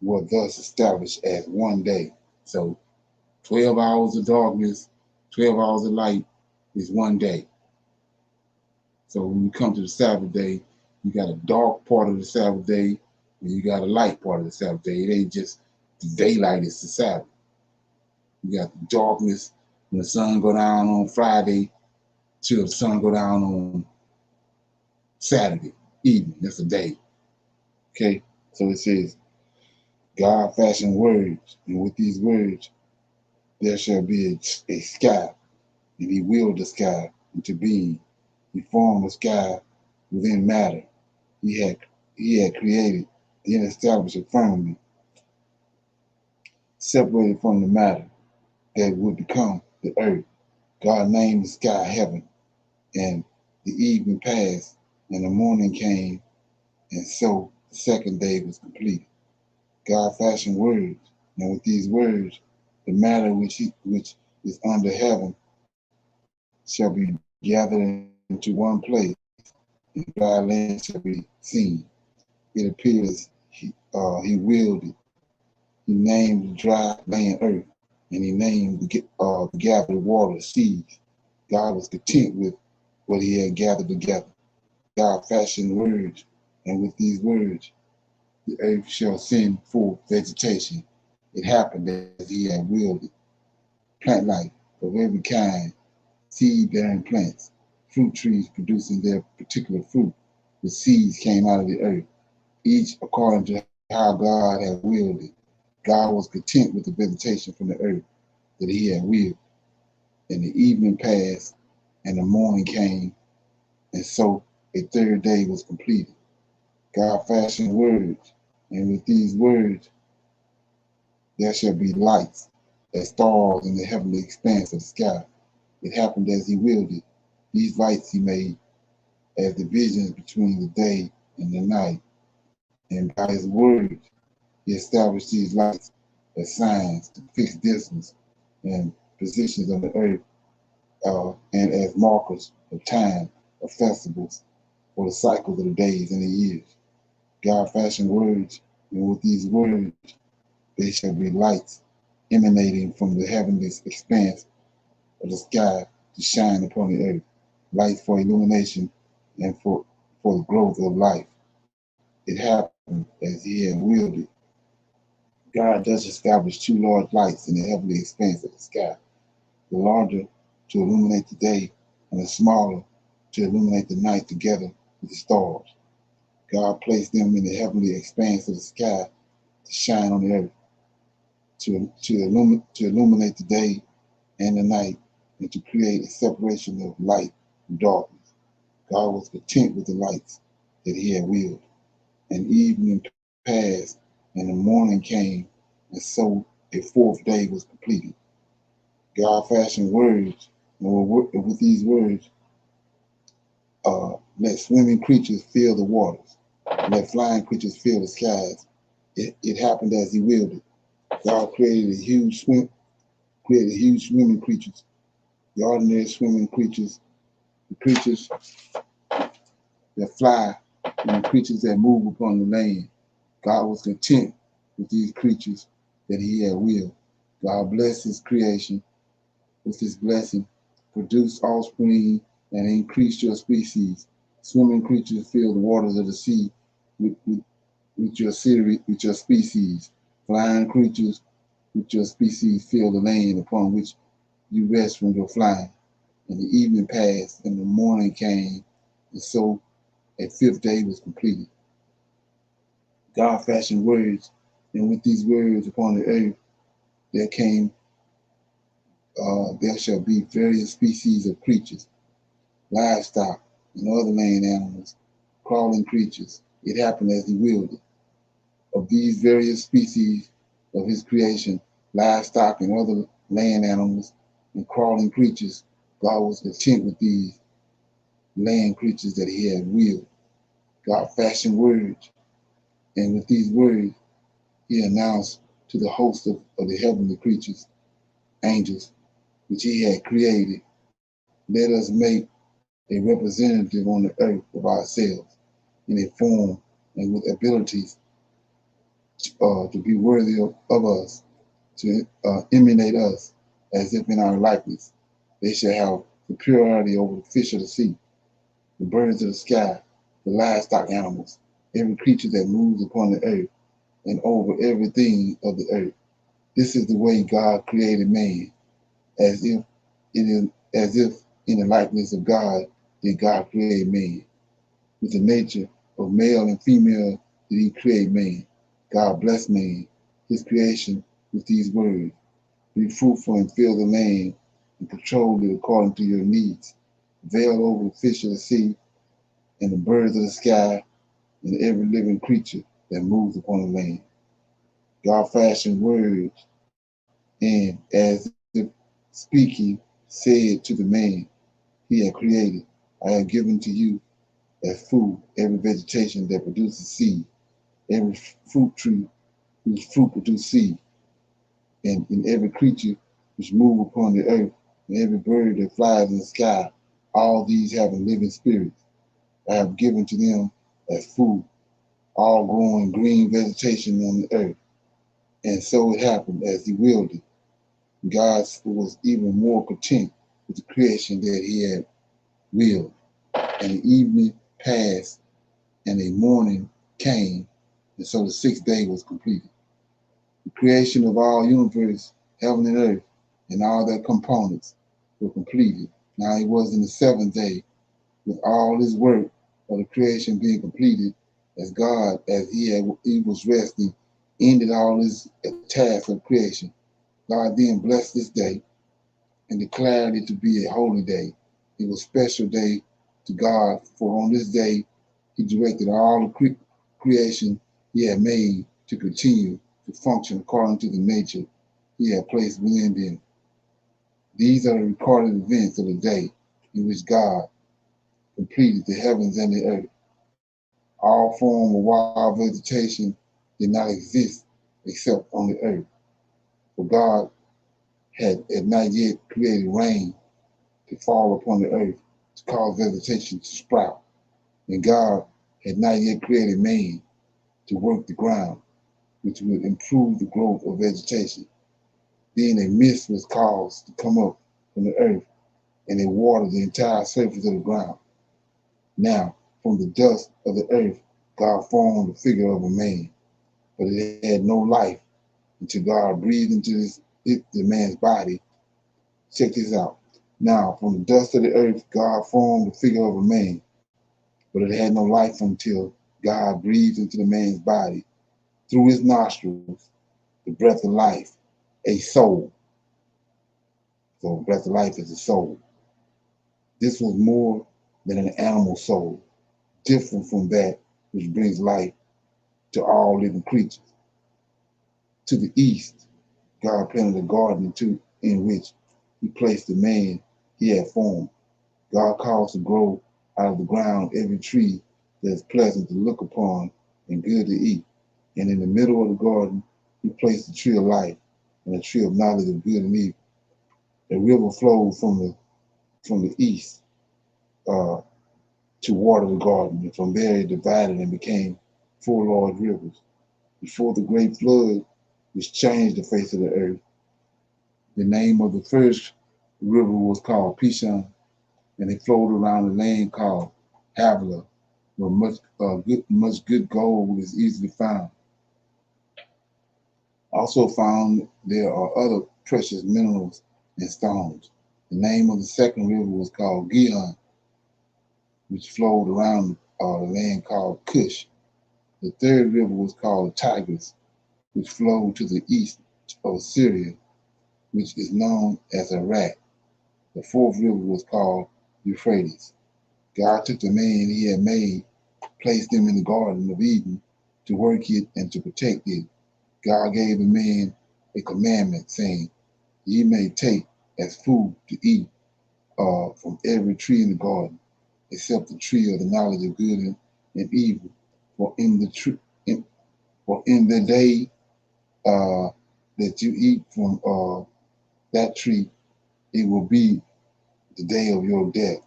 were thus established as one day. So 12 hours of darkness, 12 hours of light is one day. So when you come to the Sabbath day, you got a dark part of the Sabbath day, and you got a light part of the Sabbath day. It ain't just the daylight, it's the Sabbath. You got the darkness when the sun go down on Friday till the sun go down on Saturday evening. That's a day. Okay? So it says, God fashioned words, and with these words there shall be a sky, and he willed the sky into being. He formed the sky within matter. He had created, then established a firmament, separated from the matter that would become the earth. God named the sky heaven, and the evening passed, and the morning came, and so the second day was complete. God fashioned words, and with these words, the matter which is under heaven shall be gathered into one place, and dry land shall be seen. It appears he willed it. He named the dry land earth, and he named the gathered water seas. God was content with what he had gathered together. God fashioned words, and with these words, the earth shall send forth vegetation. It happened as he had willed it. Plant life of every kind, seed-bearing plants, fruit trees producing their particular fruit. The seeds came out of the earth, each according to how God had willed it. God was content with the vegetation from the earth that he had willed. And the evening passed, and the morning came, and so a third day was completed. God fashioned words, and with these words there shall be lights as stars in the heavenly expanse of the sky. It happened as he willed it. These lights he made as divisions between the day and the night. And by his words he established these lights as signs to fix distance and positions on the earth, and as markers of time, of festivals, or the cycles of the days and the years. God fashioned words, and with these words they shall be lights emanating from the heavenly expanse of the sky to shine upon the earth. Lights for illumination and for the growth of life. It happened as he had willed it. God does establish two large lights in the heavenly expanse of the sky, the larger to illuminate the day, and the smaller to illuminate the night together with the stars. God placed them in the heavenly expanse of the sky to shine on the earth, to illuminate the day and the night, and to create a separation of light from darkness. God was content with the lights that he had willed. And evening passed, and the morning came, and so a fourth day was completed. God fashioned words, and with these words, let swimming creatures fill the waters, let flying creatures fill the skies. It happened as he willed it. God created huge swimming creatures, the ordinary swimming creatures, the creatures that fly, and the creatures that move upon the land. God was content with these creatures that he had willed. God blessed his creation with his blessing, produced offspring, and increased your species. Swimming creatures fill the waters of the sea with your species. Flying creatures with your species fill the land upon which you rest from your flying. And the evening passed, and the morning came, and so a fifth day was completed. God fashioned words, and with these words upon the earth there shall be various species of creatures, livestock, and other land animals, crawling creatures. It happened as he willed it. Of these various species of his creation, livestock and other land animals and crawling creatures, God was content with these land creatures that he had willed. God fashioned words, and with these words, he announced to the host of the heavenly creatures, angels, which he had created, let us make a representative on the earth of ourselves in a form and with abilities to be worthy of us, to emanate us as if in our likeness. They shall have superiority over the fish of the sea, the birds of the sky, the livestock animals, every creature that moves upon the earth, and over everything of the earth. This is the way God created man, as if in the likeness of God did God create man. With the nature of male and female did he create man. God blessed man, his creation, with these words: be fruitful and fill the land and control it according to your needs. Veil over the fish of the sea and the birds of the sky and every living creature that moves upon the land. God fashioned words, and as if speaking, said to the man he had created, I have given to you as food every vegetation that produces seed, every fruit tree whose fruit produces seed, and in every creature which move upon the earth, and every bird that flies in the sky, all these having living spirits. I have given to them as food, all growing green vegetation on the earth. And so it happened as he willed it. God was even more content with the creation that he had willed. And the evening passed, and a morning came, and so the sixth day was completed. The creation of all universe, heaven and earth, and all their components were completed. Now it was in the seventh day, with all his work of the creation being completed, as God, as he was resting, ended all his task of creation. God then blessed this day and declared it to be a holy day. It was a special day to God, for on this day he directed all the creation he had made to continue to function according to the nature he had placed within them. These are the recorded events of the day in which God completed the heavens and the earth. All form of wild vegetation did not exist except on the earth, for God had not yet created rain to fall upon the earth to cause vegetation to sprout, and God had not yet created man to work the ground, which would improve the growth of vegetation. Then a mist was caused to come up from the earth, and it watered the entire surface of the ground. Now, from the dust of the earth, God formed the figure of a man, but it had no life until God breathed into the man's body. Check this out. Now, from the dust of the earth, God formed the figure of a man, but it had no life until God breathed into the man's body through his nostrils the breath of life, a soul. So, breath of life is a soul. This was more than an animal soul, different from that which brings life to all living creatures. To the east, God planted a garden in which he placed the man he had formed. God caused to grow out of the ground every tree that is pleasant to look upon and good to eat. And in the middle of the garden, he placed the tree of life and the tree of knowledge of good and evil. A river flowed from the east to water the garden, and from there it divided and became 4 large rivers. Before the great flood, which changed the face of the earth, the name of the first river was called Pishon, and it flowed around the land called Havilah, where much good gold is easily found. Also found there are other precious minerals and stones. The name of the second river was called Gihon, which flowed around the land called Cush. The third river was called Tigris, which flowed to the east of Syria, which is known as Iraq. The fourth river was called Euphrates. God took the man he had made, placed him in the Garden of Eden to work it and to protect it. God gave the man a commandment, saying, "Ye may take as food to eat from every tree in the garden, except the tree of the knowledge of good and evil. For in the day that you eat from that tree, it will be the day of your death."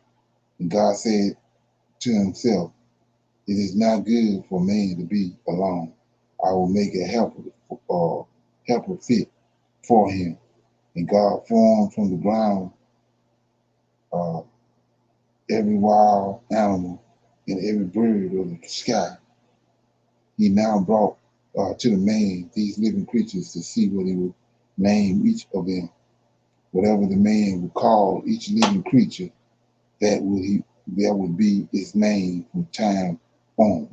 And God said to himself, "It is not good for man to be alone. I will make a helper fit for him." And God formed from the ground uh, every wild animal and every bird of the sky. He now brought to the man these living creatures to see what he would name each of them. Whatever the man would call each living creature, that would be its name from time on.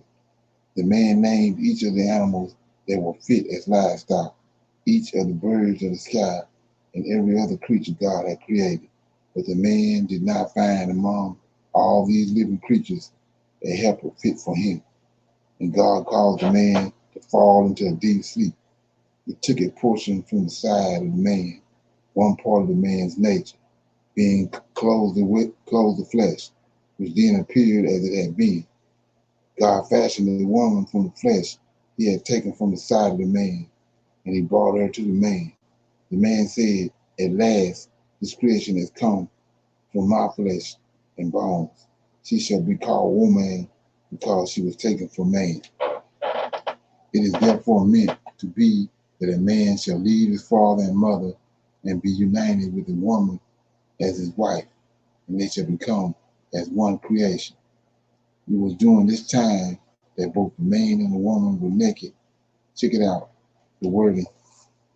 The man named each of the animals that were fit as livestock, each of the birds of the sky, and every other creature God had created. But the man did not find among all these living creatures a helper fit for him. And God caused the man to fall into a deep sleep. He took a portion from the side of the man, one part of the man's nature, being clothed the flesh, which then appeared as it had been. God fashioned the woman from the flesh he had taken from the side of the man, and he brought her to the man. The man said, "At last, this creation has come from my flesh and bones. She shall be called woman because she was taken from man. It is therefore meant to be that a man shall leave his father and mother and be united with a woman as his wife, and they shall become as one creation." It was during this time that both the man and the woman were naked. Check it out, the wording.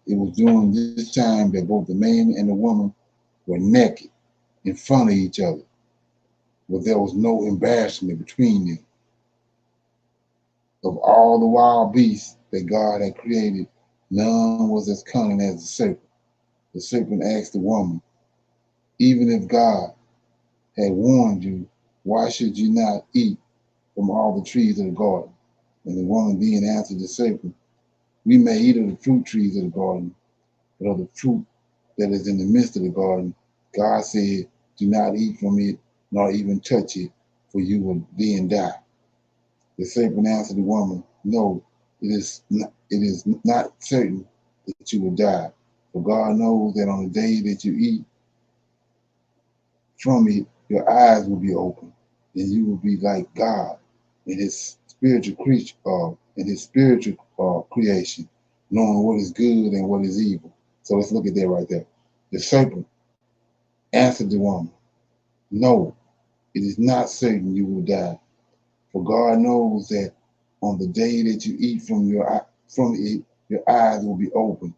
It was during this time that both the man and the woman were naked in front of each other, but there was no embarrassment between them. Of all the wild beasts that God had created, none was as cunning as the serpent. The serpent asked the woman, "Even if God had warned you, why should you not eat from all the trees of the garden?" And the woman then answered the serpent, "We may eat of the fruit trees of the garden, but of the fruit that is in the midst of the garden, God said, do not eat from it, nor even touch it, for you will then die." The serpent answered the woman, "No, it is not certain that you will die, for God knows that on the day that you eat from it, your eyes will be open, and you will be like God in His spiritual creation, knowing what is good and what is evil. So let's look at that right there. The serpent answered the woman, "No, it is not certain you will die. For God knows that on the day that you eat from it, your eyes will be open.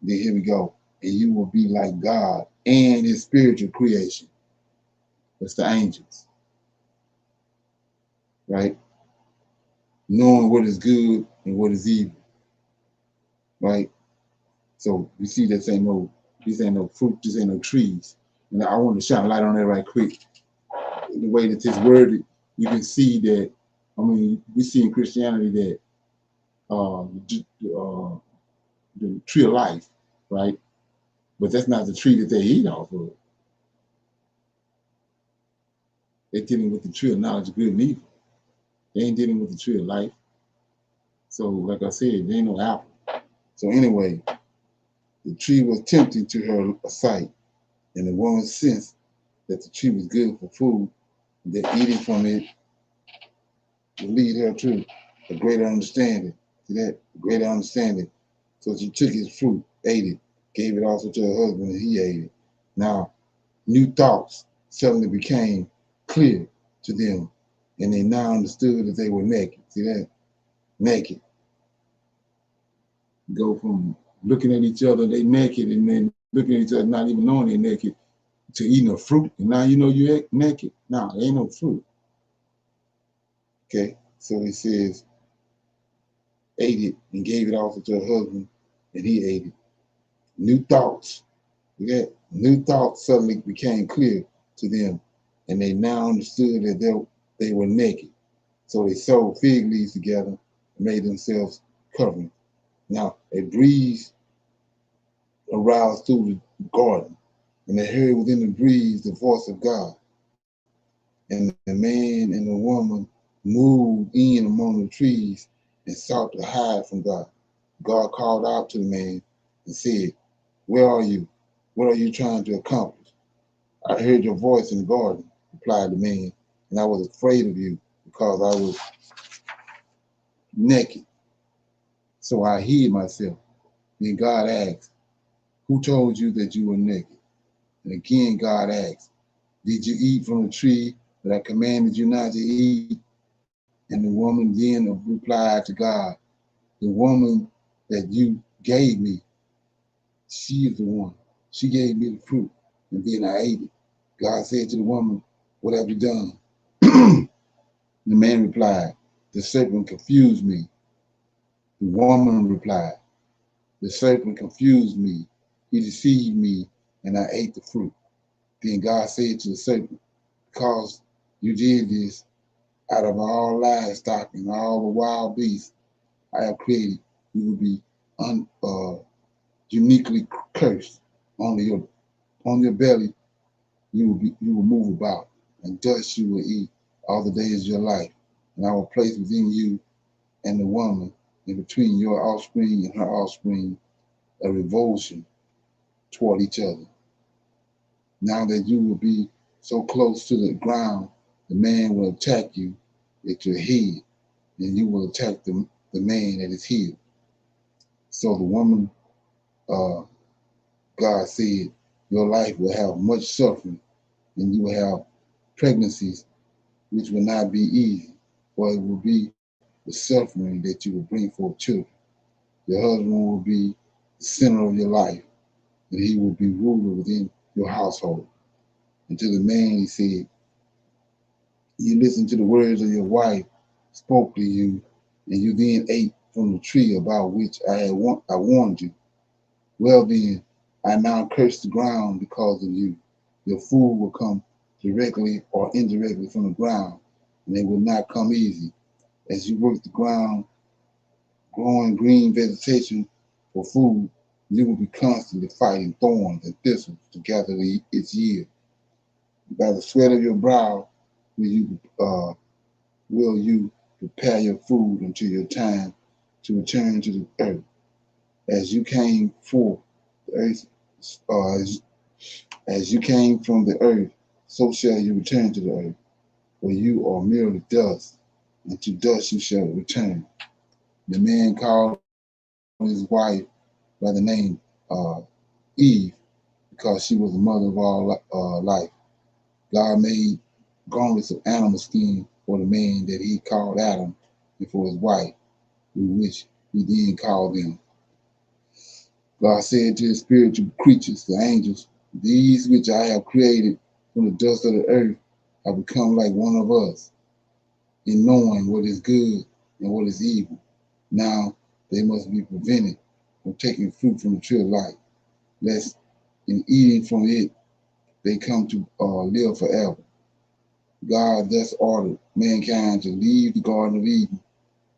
Then here we go. And you will be like God and his spiritual creation. That's the angels. Right? Knowing what is good and what is evil. Right? So we see this ain't no fruit, this ain't no trees. And I want to shine a light on that right quick. The way that this worded, you can see that, I mean, we see in Christianity that the tree of life, right? But that's not the tree that they eat off of. They're dealing with the tree of knowledge of good and evil. They ain't dealing with the tree of life. So, like I said, there ain't no apple. So anyway, the tree was tempting to her sight, and the woman sensed that the tree was good for food, and that eating from it would lead her to a greater understanding. See that? A greater understanding. So she took his fruit, ate it, gave it also to her husband, and he ate it. Now, new thoughts suddenly became clear to them, and they now understood that they were naked. See that? Naked. Go from looking at each other, they naked, and then looking at each other, not even knowing they're naked, to eating a fruit, and now you know you're naked. Now, there ain't no fruit. Okay? So it says, ate it and gave it also to her husband, and he ate it. New thoughts. Yeah, new thoughts suddenly became clear to them, and they now understood that they were naked. So they sewed fig leaves together and made themselves coverings. Now a breeze aroused through the garden, and they heard within the breeze the voice of God. And the man and the woman moved in among the trees and sought to hide from God. God called out to the man and said, "Where are you? What are you trying to accomplish?" "I heard your voice in the garden," replied the man, "and I was afraid of you because I was naked. So I hid myself." Then God asked, "Who told you that you were naked?" And again God asked, "Did you eat from the tree that I commanded you not to eat?" And the woman then replied to God, "The woman that you gave me, she is the one. She gave me the fruit, and then I ate it." God said to the woman, "What have you done?" The man replied, "The serpent confused me." The woman replied, "The serpent confused me. He deceived me, and I ate the fruit." Then God said to the serpent, "Because you did this, out of all livestock and all the wild beasts I have created, you will be uniquely cursed. On your belly you will move about, and dust you will eat all the days of your life. And I will place within you and the woman, and between your offspring and her offspring, a revulsion toward each other. Now that you will be so close to the ground, the man will attack you at your head, and you will attack the man at his heel." So the woman, God said, "Your life will have much suffering, and you will have pregnancies which will not be easy, for it will be the suffering that you will bring forth children. Your husband will be the center of your life, and he will be ruler within your household." And to the man he said, "You listened to the words of your wife spoke to you, and you then ate from the tree about which I warned you. Well then, I now curse the ground because of you. Your food will come directly or indirectly from the ground, and it will not come easy. As you work the ground, growing green vegetation for food, you will be constantly fighting thorns and thistles to gather its yield. By the sweat of your brow will you prepare your food until your time to return to the earth. As you came forth the earth, as you came from the earth, so shall you return to the earth. For you are merely dust, and to dust you shall return." The man called his wife by the name Eve, because she was the mother of all life. God made garments of animal skin for the man that he called Adam, and for his wife, with which he then called them. God said to his spiritual creatures, the angels, these which I have created from the dust of the earth have become like one of us, in knowing what is good and what is evil. Now they must be prevented from taking fruit from the tree of life, lest in eating from it they come to live forever. God thus ordered mankind to leave the Garden of Eden,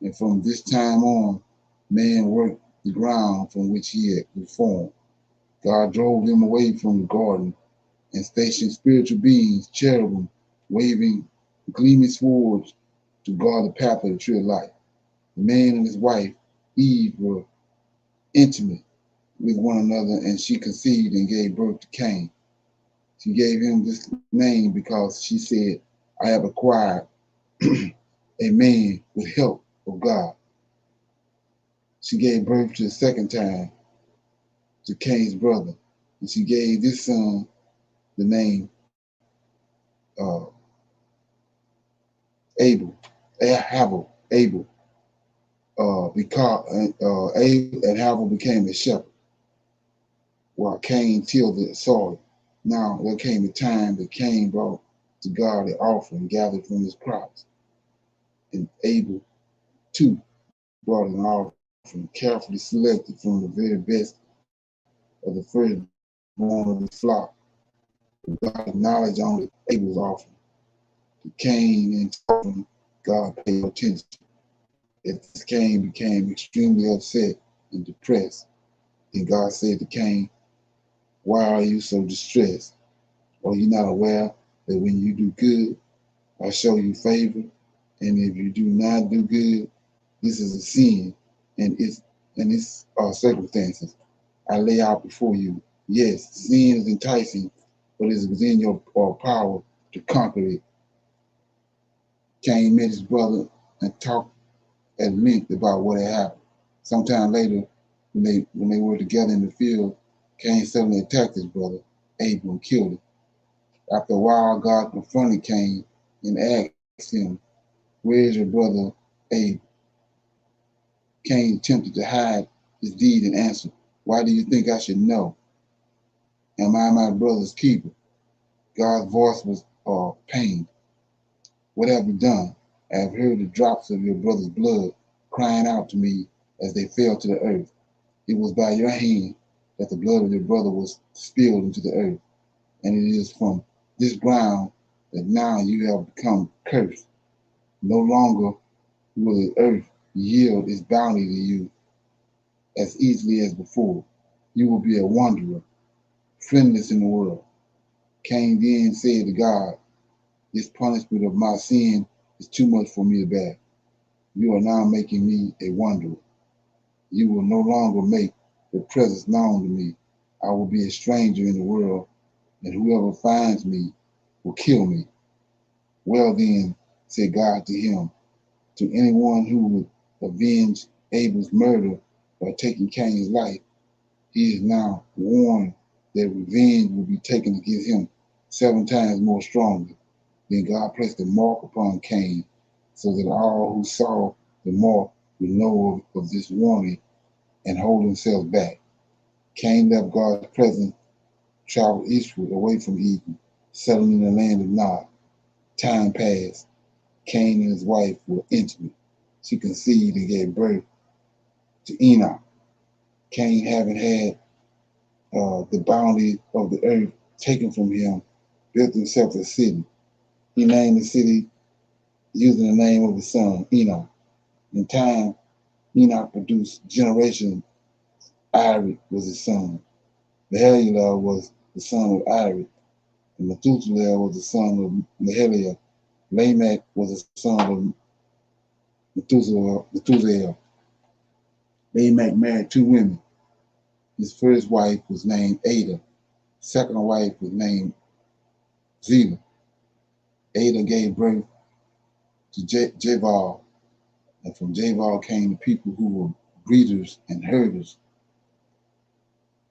and from this time on, man worked the ground from which he had been formed. God drove them away from the garden and stationed spiritual beings, cherubim, waving gleaming swords to guard the path of the tree of life. The man and his wife, Eve, were intimate with one another, and she conceived and gave birth to Cain. She gave him this name because she said, I have acquired a man with help of God. She gave birth to the second time to Cain's brother, and she gave this son the name Abel, because Abel and Havel became a shepherd, while Cain tilled the soil. Now there came a time that Cain brought to God the offering gathered from his crops, and Abel too brought an offering carefully selected from the very best of the firstborn of his flock. God acknowledged only Abel's offering. To Cain and offering, God paid no attention. As Cain became extremely upset and depressed, then God said to Cain, why are you so distressed? Are you not aware that when you do good, I show you favor? And if you do not do good, this is a sin and its circumstances I lay out before you. Yes, sin is enticing, but it is within your power to conquer it. Cain met his brother and talked at length about what had happened. Sometime later, when they were together in the field, Cain suddenly attacked his brother Abel and killed him. After a while, God confronted Cain and asked him, where is your brother Abel? Cain attempted to hide his deed and answered, why do you think I should know? Am I my brother's keeper? God's voice was pained. What have you done? I have heard the drops of your brother's blood crying out to me as they fell to the earth. It was by your hand that the blood of your brother was spilled into the earth, and it is from this ground that now you have become cursed. No longer will the earth yield its bounty to you as easily as before. You will be a wanderer, friendless in the world. Cain then said to God, this punishment of my sin is too much for me to bear. You are now making me a wanderer. You will no longer make your presence known to me. I will be a stranger in the world, and whoever finds me will kill me. Well then, said God to him, to anyone who would avenge Abel's murder by taking Cain's life, he is now warned that revenge will be taken against him 7 times more strongly. Then God placed a mark upon Cain, so that all who saw the mark would know of this warning and hold themselves back. Cain left God's presence, traveled eastward away from Eden, settling in the land of Nod. Time passed. Cain and his wife were intimate. She conceived and gave birth to Enoch. Cain, having had the bounty of the earth taken from him, built himself a city. He named the city using the name of his son, Enoch. In time, Enoch produced generations. Irid was his son. Mahalalel was the son of Irid, and Methuselah was the son of Mahalalel. Lamech was the son of Methuselah. Lamech married 2 women. His first wife was named Ada. Second wife was named Zillah. Ada gave birth to Jabal, and from Jabal came the people who were breeders and herders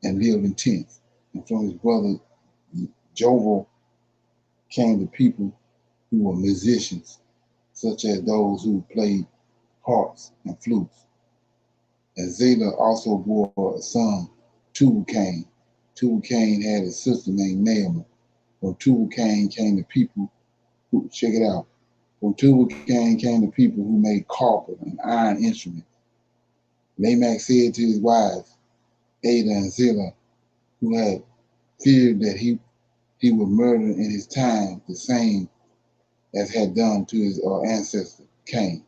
and lived in tents. And from his brother Jobal came the people who were musicians, such as those who played harps and flutes. And Zillah also bore a son, Tubal-Cain. Tubal-Cain had a sister named Naamah. From Tubal-Cain came the people who, check it out, from Tubal-Cain came the people who made copper and iron instruments. Lamech said to his wives, Ada and Zillah, who had feared that he would murder in his time the same as had done to his ancestor Cain.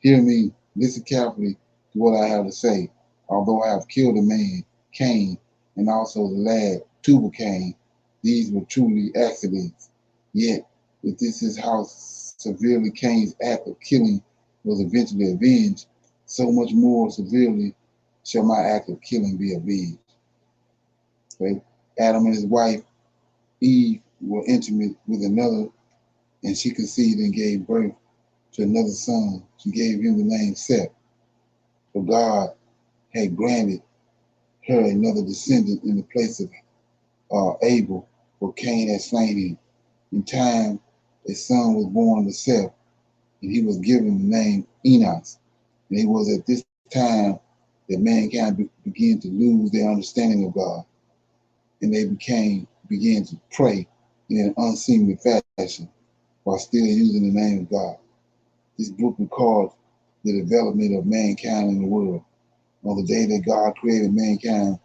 Hear me, listen carefully to what I have to say. Although I have killed a man, Cain, and also the lad, Tubal-Cain, these were truly accidents. Yet, if this is how severely Cain's act of killing was eventually avenged, so much more severely shall my act of killing be avenged. Okay? Adam and his wife, Eve, were intimate with another, and she conceived and gave birth to another son. She gave him the name Seth. For God had granted her another descendant in the place of Abel, for Cain had slain him. In time, a son was born to Seth, and he was given the name Enos. And it was at this time that mankind began to lose their understanding of God, and they began to pray in an unseemly fashion while still using the name of God. This book records the development of mankind in the world. On the day that God created mankind,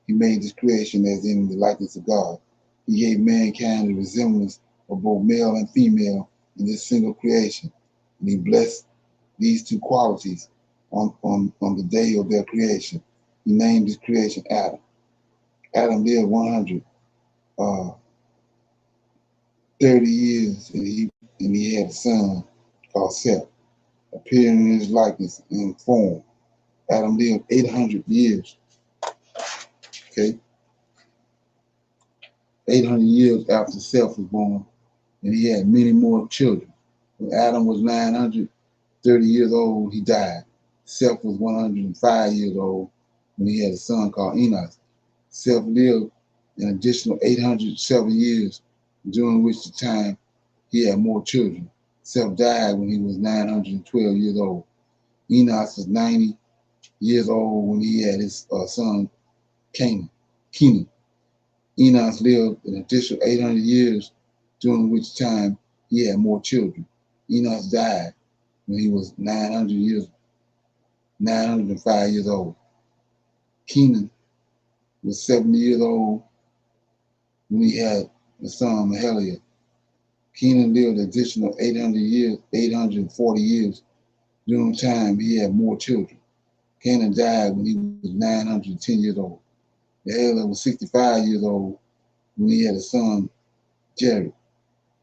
he made this creation as in the likeness of God. He gave mankind the resemblance of both male and female in this single creation. And he blessed these two qualities on the day of their creation. He named his creation Adam. Adam lived 130 years, and he had a son called Seth, appearing in his likeness and form. Adam lived 800 years. Okay, 800 years after Seth was born, and he had many more children. When Adam was 930 years old, he died. Seth was 105 years old when he had a son called Enos. Seth lived an additional 807 years, during which time he had more children. Seth died when he was 912 years old. Enos was 90 years old when he had his son Kenan. Enos lived an additional 800 years, during which time he had more children. Enos died when he was 905 years old. Kenan was 70 years old when he had the son Mahalalel. Kenan lived an additional 840 years, during the time he had more children. Kenan died when he was 910 years old. Mahalalel was 65 years old when he had a son Jared.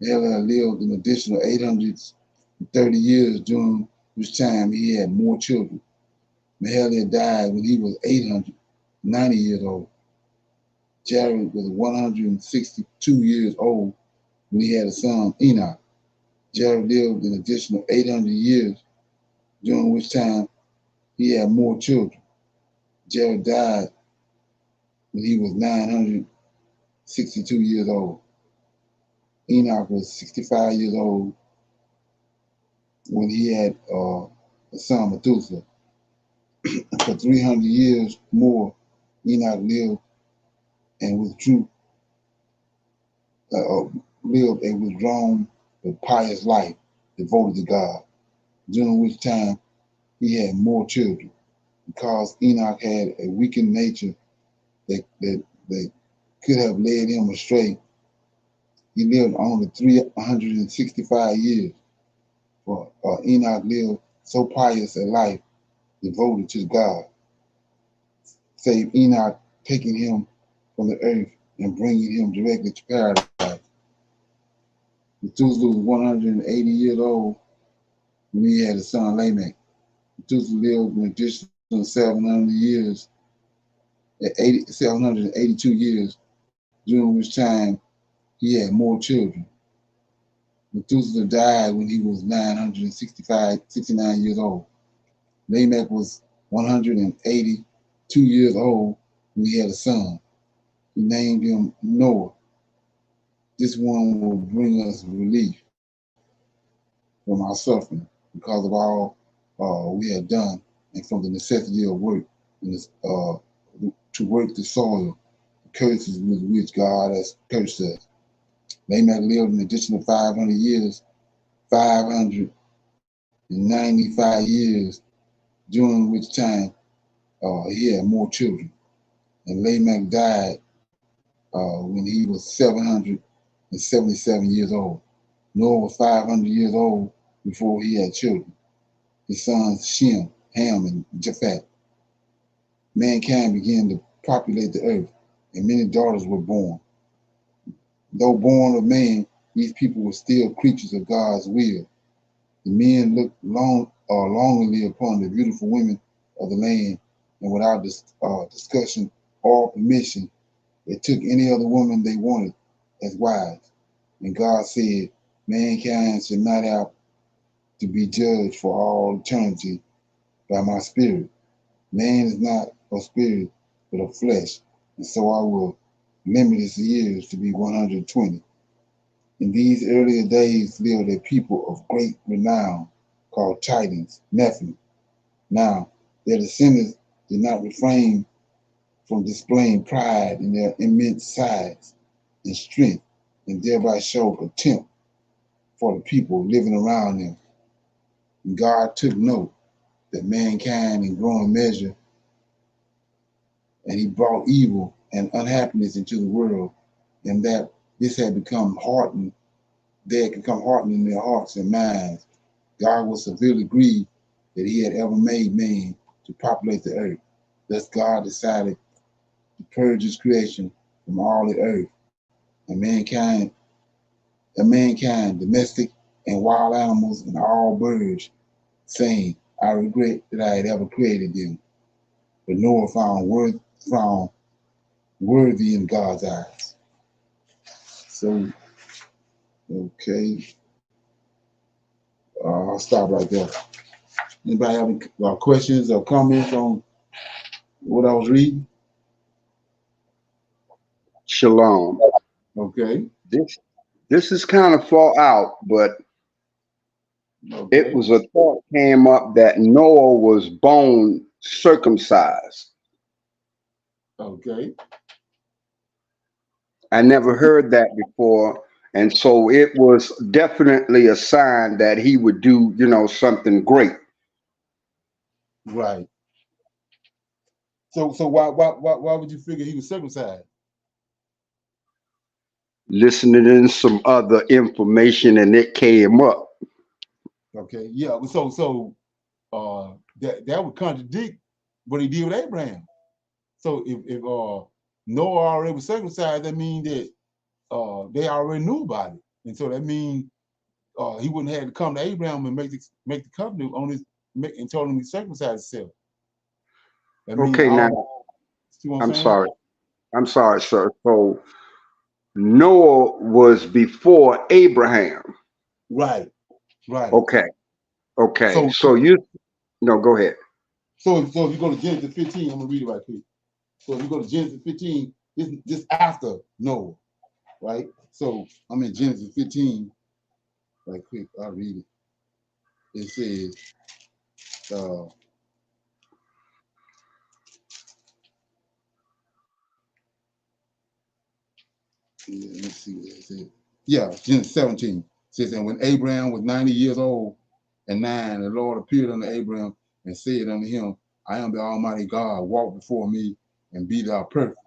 Mahalalel lived an additional 830 years, during which time he had more children. Mahalalel died when he was 890 years old. Jared was 162 years old when he had a son, Enoch. Jared lived an additional 800 years, during which time he had more children. Jared died when he was 962 years old. Enoch was 65 years old when he had a son, Methuselah. For 300 years more, Enoch lived and lived a withdrawn but pious life devoted to God, during which time he had more children. Because Enoch had a weakened nature that could have led him astray, he lived only 365 years. For Enoch lived so pious a life devoted to God, save Enoch taking him from the earth and bringing him directly to paradise. Methuselah was 180 years old when he had a son Lamech. Methuselah lived an additional 700 years, 782 years, during which time he had more children. Methuselah died when he was 69 years old. Lamech was 182 years old when he had a son. He named him Noah. This one will bring us relief. from our suffering because of all we had done, and from the necessity of work and to work the soil, the curses with which God has cursed us. Lamech lived an additional 500 years, 595 years, during which time he had more children. And Lamech died when he was 777 years old. Noah was 500 years old before he had children. His sons Shem, Ham, and Japheth. Mankind began to populate the earth, and many daughters were born. Though born of man, these people were still creatures of God's will. The men looked longingly upon the beautiful women of the land, and without discussion or permission, they took any other woman they wanted as wives. And God said, mankind should not have to be judged for all eternity by my spirit. Man is not of spirit, but of flesh, and so I will limit his years to be 120. In these earlier days lived a people of great renown called Titans, Nephilim. Now, their descendants did not refrain from displaying pride in their immense size and strength, and thereby show contempt for the people living around them. And God took note that mankind in growing measure, and he brought evil and unhappiness into the world, and that this had become hardened, they had become hardened in their hearts and minds. God was severely grieved that he had ever made man to populate the earth. Thus God decided to purge his creation from all the earth, and mankind, domestic and wild animals, and all birds, saying, I regret that I had ever created them. But Noah found worthy in God's eyes. So, okay, I'll stop right there. Anybody have any questions or comments on what I was reading? Shalom. Okay. This is kind of far out, but it was a thought came up that Noah was bone circumcised. Okay. I never heard that before. And so it was definitely a sign that he would do, something great. Right. So why would you figure he was circumcised? Listening in some other information and it came up. Okay. Yeah. So that would contradict what he did with Abraham. So if Noah already was circumcised, that means that they already knew about it, and so that means he wouldn't have to come to Abraham and make the covenant on his and told him to circumcise himself. That means Okay, now I'm sorry. I'm sorry, sir. So Noah was before Abraham. Right. Right. Okay. Okay. So go ahead. So if you go to Genesis 15, I'm gonna read it right quick. So if you go to Genesis 15, this after Noah, right? So I'm in Genesis 15, right quick. I'll read it. It says, let's see what it says. Yeah, Genesis 17 says, and when Abraham was 90 years old and 9, the Lord appeared unto Abraham and said unto him, I am the Almighty God, walk before me and be thou perfect.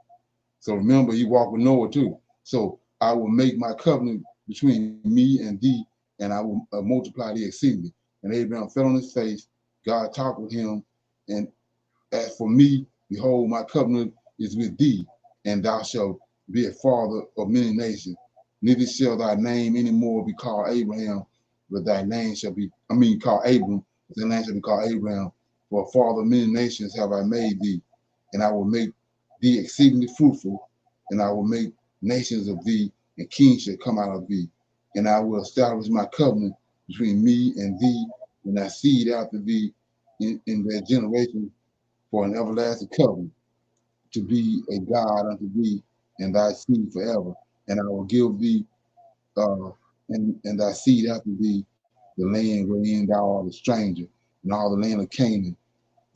So remember, he walked with Noah too. So I will make my covenant between me and thee, and I will multiply thee exceedingly. And Abraham fell on his face. God talked with him, and as for me, behold, my covenant is with thee, and thou shalt be a father of many nations. Neither shall thy name anymore be called Abraham, but thy name shall be, called Abram, but thy name shall be called Abraham. For a father of many nations have I made thee, and I will make thee exceedingly fruitful, and I will make nations of thee, and kings shall come out of thee. And I will establish my covenant between me and thee, and thy seed after thee in their generation for an everlasting covenant, to be a God unto thee and thy seed forever. And I will give thee and thy seed after thee the land wherein thou art a stranger, and all the land of Canaan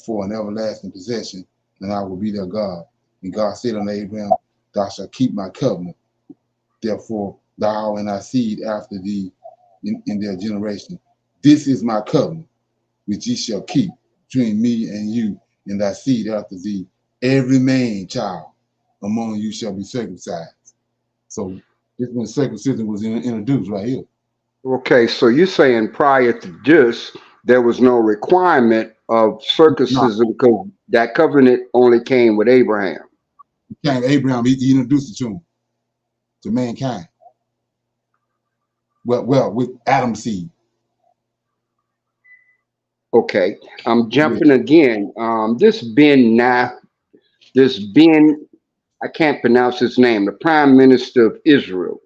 for an everlasting possession, and I will be their God. And God said unto Abraham, thou shalt keep my covenant. Therefore, thou and thy seed after thee in their generation. This is my covenant, which ye shall keep between me and you and thy seed after thee. Every man child among you shall be circumcised. So this when circumcision was introduced right here. Okay, so you're saying prior to this, there was no requirement of No, circumcision because that covenant only came with Abraham. came Abraham, he introduced it to mankind. Well, with Adam's seed. Okay, I'm Yeah. jumping again. This Ben, I can't pronounce his name, the Prime Minister of Israel.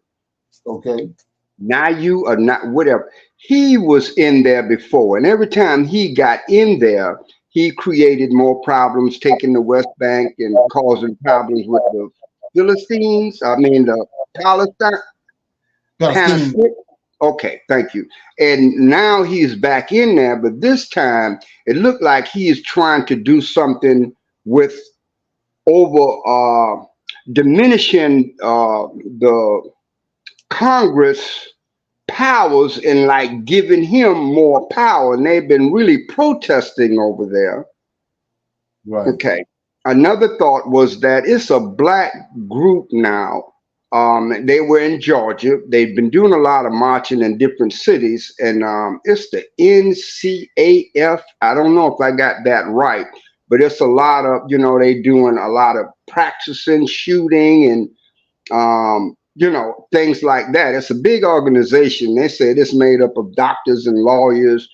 Okay. Now you are not whatever. He was in there before, and every time he got in there, he created more problems, taking the West Bank and causing problems with the Philistines. I mean the Palestine. Palestinian. Palestine. Okay, thank you. And now he's back in there, but this time it looked like he is trying to do something with over diminishing the Congress powers and like giving him more power. And they've been really protesting over there. Right. Okay. Another thought was that it's a black group now. They were in Georgia. They've been doing a lot of marching in different cities, and it's the NCAF. I don't know if I got that right, but it's a lot of, they doing a lot of practicing shooting and things like that. It's a big organization. They said it's made up of doctors and lawyers.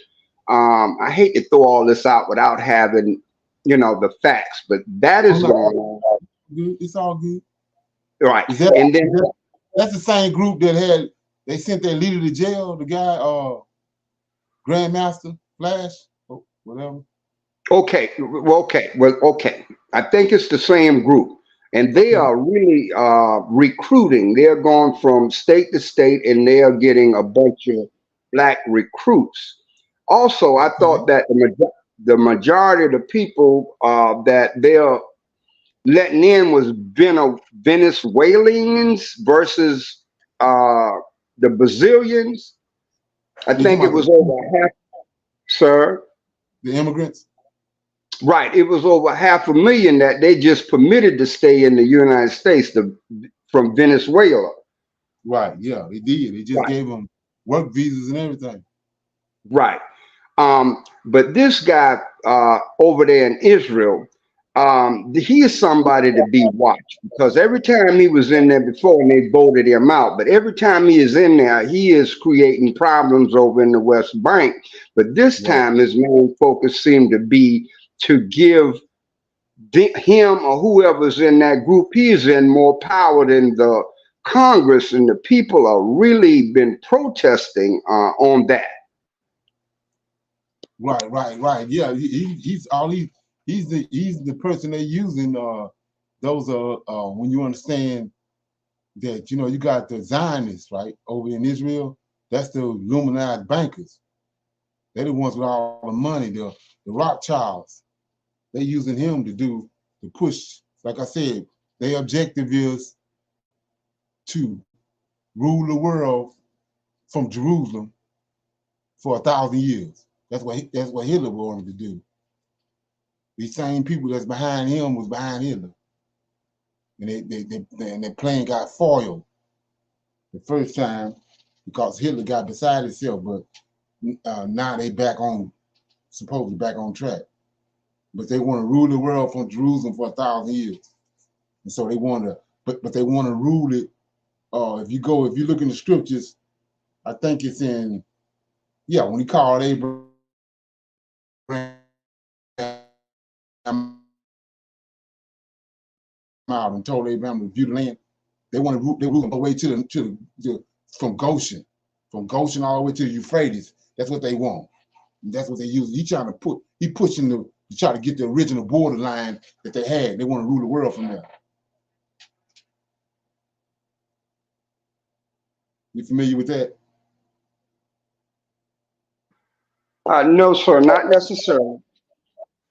I hate to throw all this out without having, the facts, but that Oh, is no, going on. good. It's all good. Right. Is that, And then, that's the same group that they sent their leader to jail, the guy, Grandmaster Flash, or whatever. okay. Well, okay. I think it's the same group. And they Okay. are really recruiting. They're going from state to state and they are getting a bunch of black recruits. Also, I Okay. thought that the majority of the people that they're letting in was Venezuelans versus uh, the Brazilians. I You talking think it about was over half, sir. the immigrants? Right, it was over 500,000 that they just permitted to stay in the United States from Venezuela. Right. Yeah, they did. They just Right, gave them work visas and everything. right. But this guy over there in Israel, he is somebody to be watched because every time he was in there before and they voted him out, but every time he is in there, he is creating problems over in the West Bank. But this Right. time, his main focus seemed to be to give him or whoever's in that group he's in more power than the Congress, and the people are really been protesting on that. Right. Yeah, he's the person they're using. Those are when you understand that you got the Zionists right over in Israel. That's the Illuminati bankers. They're the ones with all the money. The Rothschilds. They're using him to push. Like I said, their objective is to rule the world from Jerusalem for 1,000 years. That's what Hitler wanted to do. These same people that's behind him was behind Hitler, and their plan got foiled the first time because Hitler got beside himself. But now they supposedly back on track. But they want to rule the world from Jerusalem for 1,000 years, and so they want to. But they want to rule it. If you look in the scriptures, I think it's in when he called Abraham out and told Abraham to view the land. They want to rule all the way from Goshen all the way to the Euphrates. That's what they want. And that's what they use. He pushing to try to get the original borderline that they had. They want to rule the world from there. You familiar with that? No, sir, not necessarily.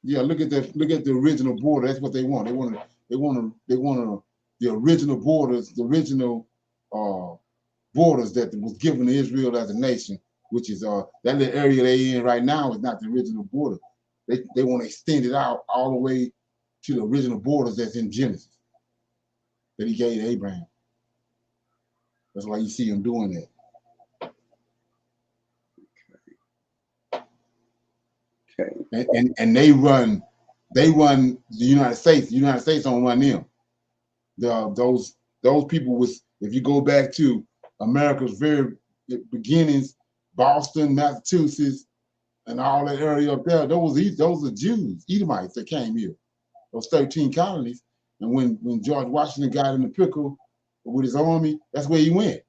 Yeah, look at the original border. That's what they want. They want the original borders, the original uh borders that was given to Israel as a nation, which is that little area they in right now is not the original border. They want to extend it out all the way to the original borders that's in Genesis that he gave to Abraham. That's why you see him doing that. Okay. And they run the United States. The United States don't run them. Those people was, if you go back to America's very beginnings, Boston, Massachusetts, and all that area up there, those are Jews, Edomites that came here. Those 13 colonies. And when George Washington got in the pickle with his army, that's where he went.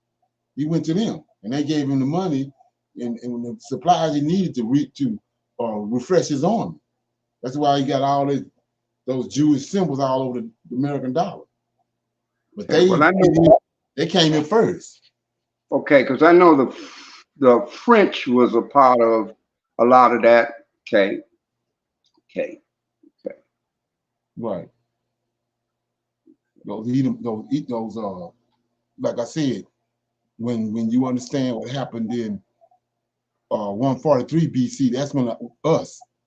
He went to them, and they gave him the money and the supplies he needed to refresh his army. That's why he got all those Jewish symbols all over the American dollar. But Okay, well, I know, they came in first. okay, because I know the French was a part of a lot of that. Okay. Right. Those like I said, when you understand what happened in 143 BC, that's when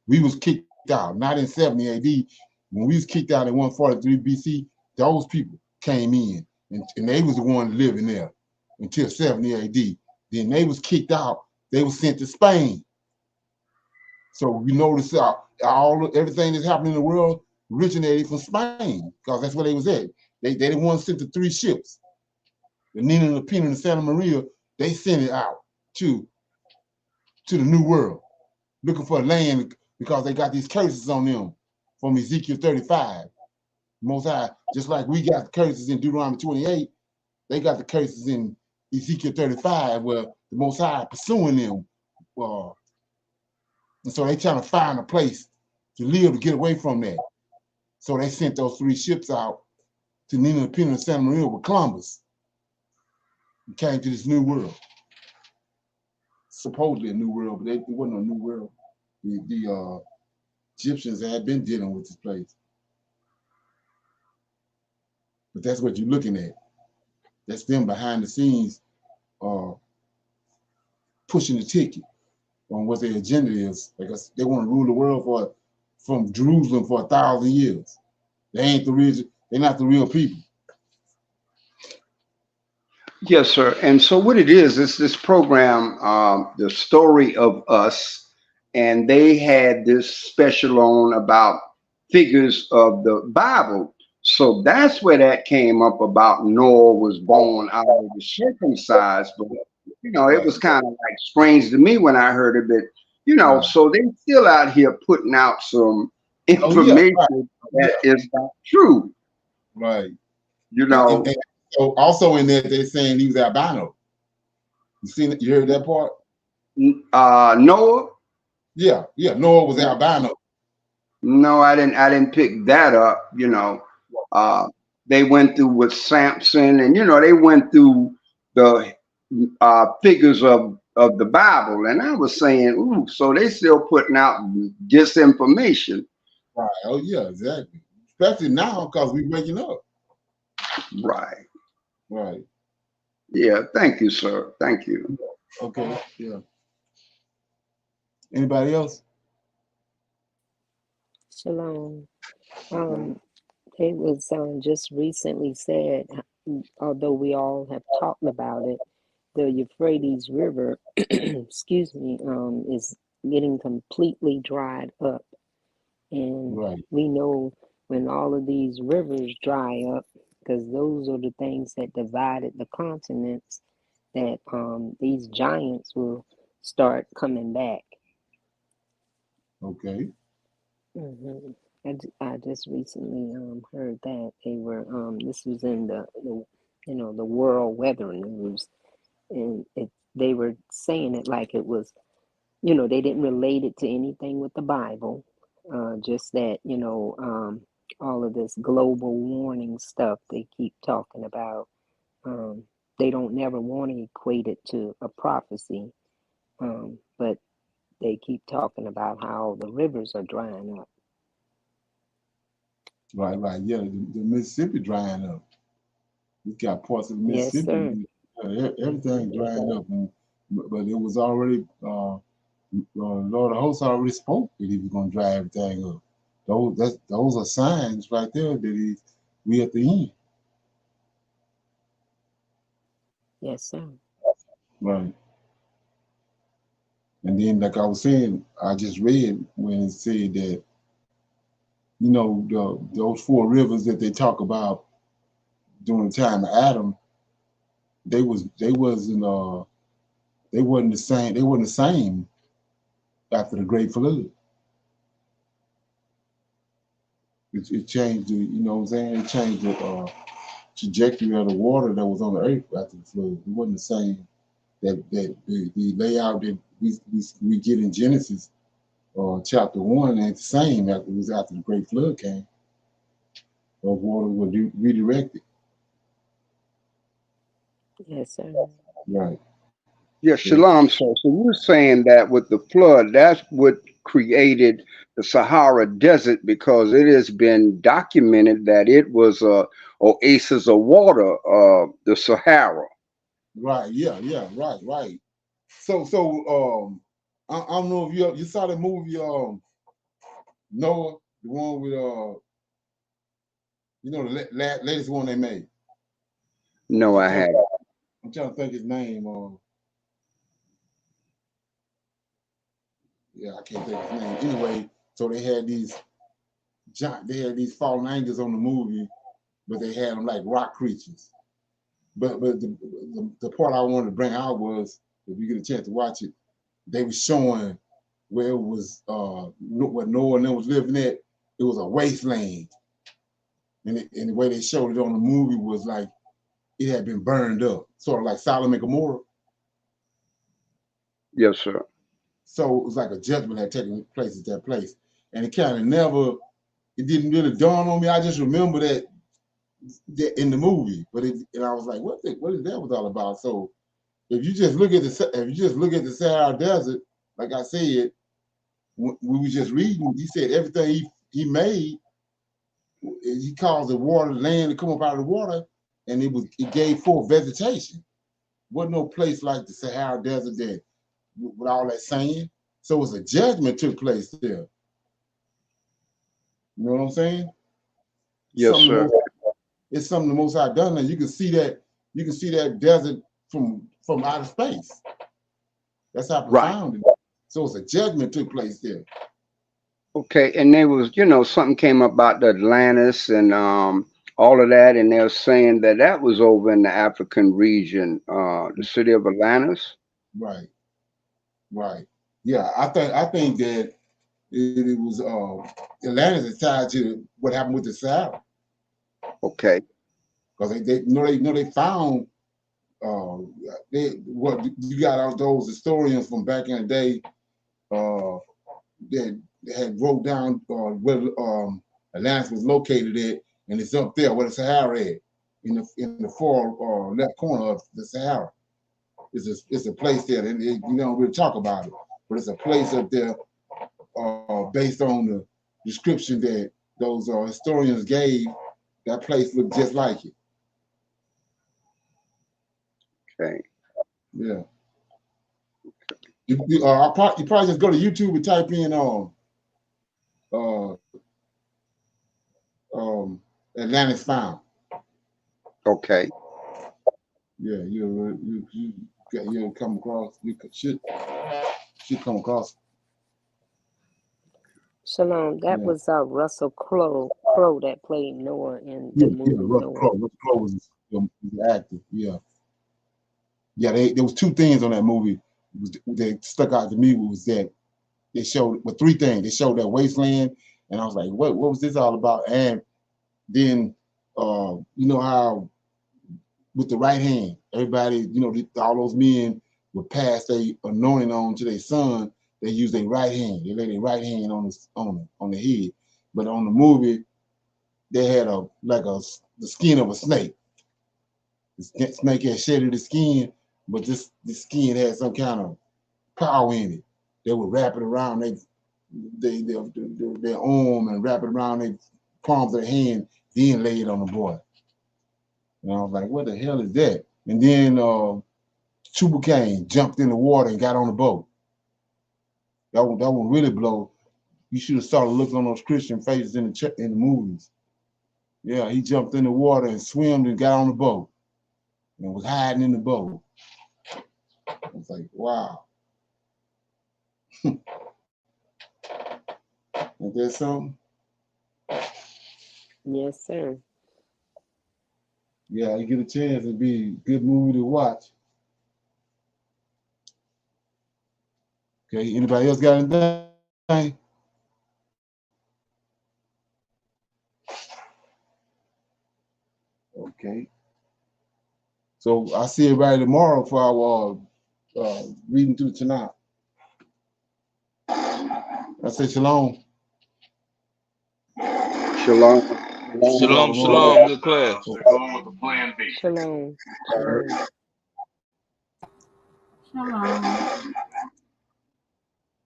we was kicked out, not in 70 AD. When we was kicked out in 143 BC, those people came in and they was the ones living there until 70 AD. Then they was kicked out. They was sent to Spain. So you notice everything that's happening in the world originated from Spain because that's where they was at. They didn't want to send the 3 ships. The Nina, the Pinta, and the Santa Maria, they sent it out to the New World, looking for land because they got these curses on them from Ezekiel 35. Most High, just like we got the curses in Deuteronomy 28, they got the curses in Ezekiel 35 where the Most High pursuing them. And so they trying to find a place to live to get away from that. So they sent those 3 ships out to Nina, Pinta, and Santa Maria with Columbus. And came to this new world. Supposedly a new world, but it wasn't a new world. The Egyptians had been dealing with this place. But that's what you're looking at. That's them behind the scenes pushing the ticket on what their agenda is. Because they want to rule the world from Jerusalem for 1,000 years. They're not the real people. Yes, sir. And so what it is this program, The Story of Us, and they had this special on about figures of the Bible. So that's where that came up about Noah was born out of the circumcised. But, it was kind of like strange to me when I heard of it, so they still out here putting out some information that is not true. Right. And so also in there, they're saying he was albino. You heard that part? Noah? Yeah, Noah was albino. No, I didn't pick that up. They went through with Samson, and they went through the figures of the Bible, and I was saying, ooh, so they still putting out disinformation. Right. Oh yeah, exactly. Especially now because we're waking up. Right. Right. Yeah. Thank you, sir. Thank you. Okay. Yeah. Anybody else? Shalom. It was just recently said, although we all have talked about it, the Euphrates River, excuse me, is getting completely dried up. And we know when all of these rivers dry up, because those are the things that divided the continents, that these giants will start coming back. Okay. I just recently heard that they were this was in the the world weather news, and they were saying it like it was, they didn't relate it to anything with the Bible, just that all of this global warming stuff they keep talking about. They don't never want to equate it to a prophecy, but they keep talking about how the rivers are drying up. Right, right. Yeah, the Mississippi drying up. We got parts of the Yes, sir. Mississippi. Everything drying up, but it was already. Lord of hosts already spoke that he was going to dry everything up. Those are signs right there that we at the end. Yes, sir. Right. And then, like I was saying, I just read when it said that, you know, those four rivers that they talk about during the time of Adam, they wasn't the same. They weren't the same after the Great Flood. It changed the, you know what I'm saying? It changed the trajectory of the water that was on the earth after the flood. It wasn't the same that the layout that we get in Genesis chapter 1 ain't the same after the Great Flood came. The water was redirected. Yes, sir. Right. Yeah, shalom, sir. So you're saying that with the flood, that's what created the Sahara Desert because it has been documented that it was a oasis of water, the Sahara. Right. Yeah. Yeah. Right. Right. So I don't know if you saw the movie Noah, the one with you know, the latest one they made. No, I haven't. I'm trying to think his name. Yeah, I can't think of his name. Anyway, so they had these fallen angels on the movie, but they had them like rock creatures. But the part I wanted to bring out was, if you get a chance to watch it, they were showing where it was where Noah and them was living at. It was a wasteland, and the way they showed it on the movie was like it had been burned up, sort of like Sodom and Gomorrah. Yes, sir. So it was like a judgment had taken place at that place, and it kind of it didn't really dawn on me. I just remember that in the movie, and I was like, what is that was all about? So if you just look at the Sahara Desert, like I said, we were just reading, he said everything he made, he caused the land to come up out of the water, and it gave forth vegetation. Wasn't no place like the Sahara Desert there with all that sand. So it was a judgment took place there. You know what I'm saying? Yes, sir. It's something the Most High done, and you can see that desert from outer space. That's how profound it is. So it's a judgment took place there. Okay, and there was, something came up about the Atlantis and all of that, and they're saying that was over in the African region, the city of Atlantis. Right, right. Yeah, I think that it was Atlantis is tied to what happened with the Sahara. Okay. Because they found what you got out those historians from back in the day that had wrote down where Atlantis was located at, and it's up there where the Sahara is, in the far left corner of the Sahara. It's a place there, and you don't really talk about it, but it's a place up there based on the description that those historians gave. That place looked just like it. Okay. Yeah. You probably just go to YouTube and type in Atlantis found. Okay. Yeah, you'll come across. You should come across. Shalom. That was Russell Crowe that played Noah in the movie Russell Noah. Crowe. Russell Crowe was the actor. Yeah. Yeah, there was two things on that movie that stuck out to me was that they showed three things. They showed that wasteland, and I was like, what was this all about? And then you know how with the right hand, everybody, all those men would pass their anointing on to their son. They use their right hand. They lay their right hand on the head. But on the movie, they had the skin of a snake. The snake had shedded the skin, but the skin had some kind of power in it. they would wrap it around their arm and wrap it around their palms of their hand, then lay it on the boy. And I was like, what the hell is that? And then Chupacabra jumped in the water and got on the boat. That one really blow. You should have started looking on those Christian faces in the movies. Yeah, he jumped in the water and swam and got on the boat and was hiding in the boat. I was like, wow. Is there something? Yes, sir. Yeah, you get a chance, it'd be a good movie to watch. Okay, anybody else got anything? Okay. So I'll see everybody tomorrow for our reading through tonight. I say shalom. Shalom. Shalom, shalom. Good class. They're going with the plan B. Shalom. Shalom. Shalom.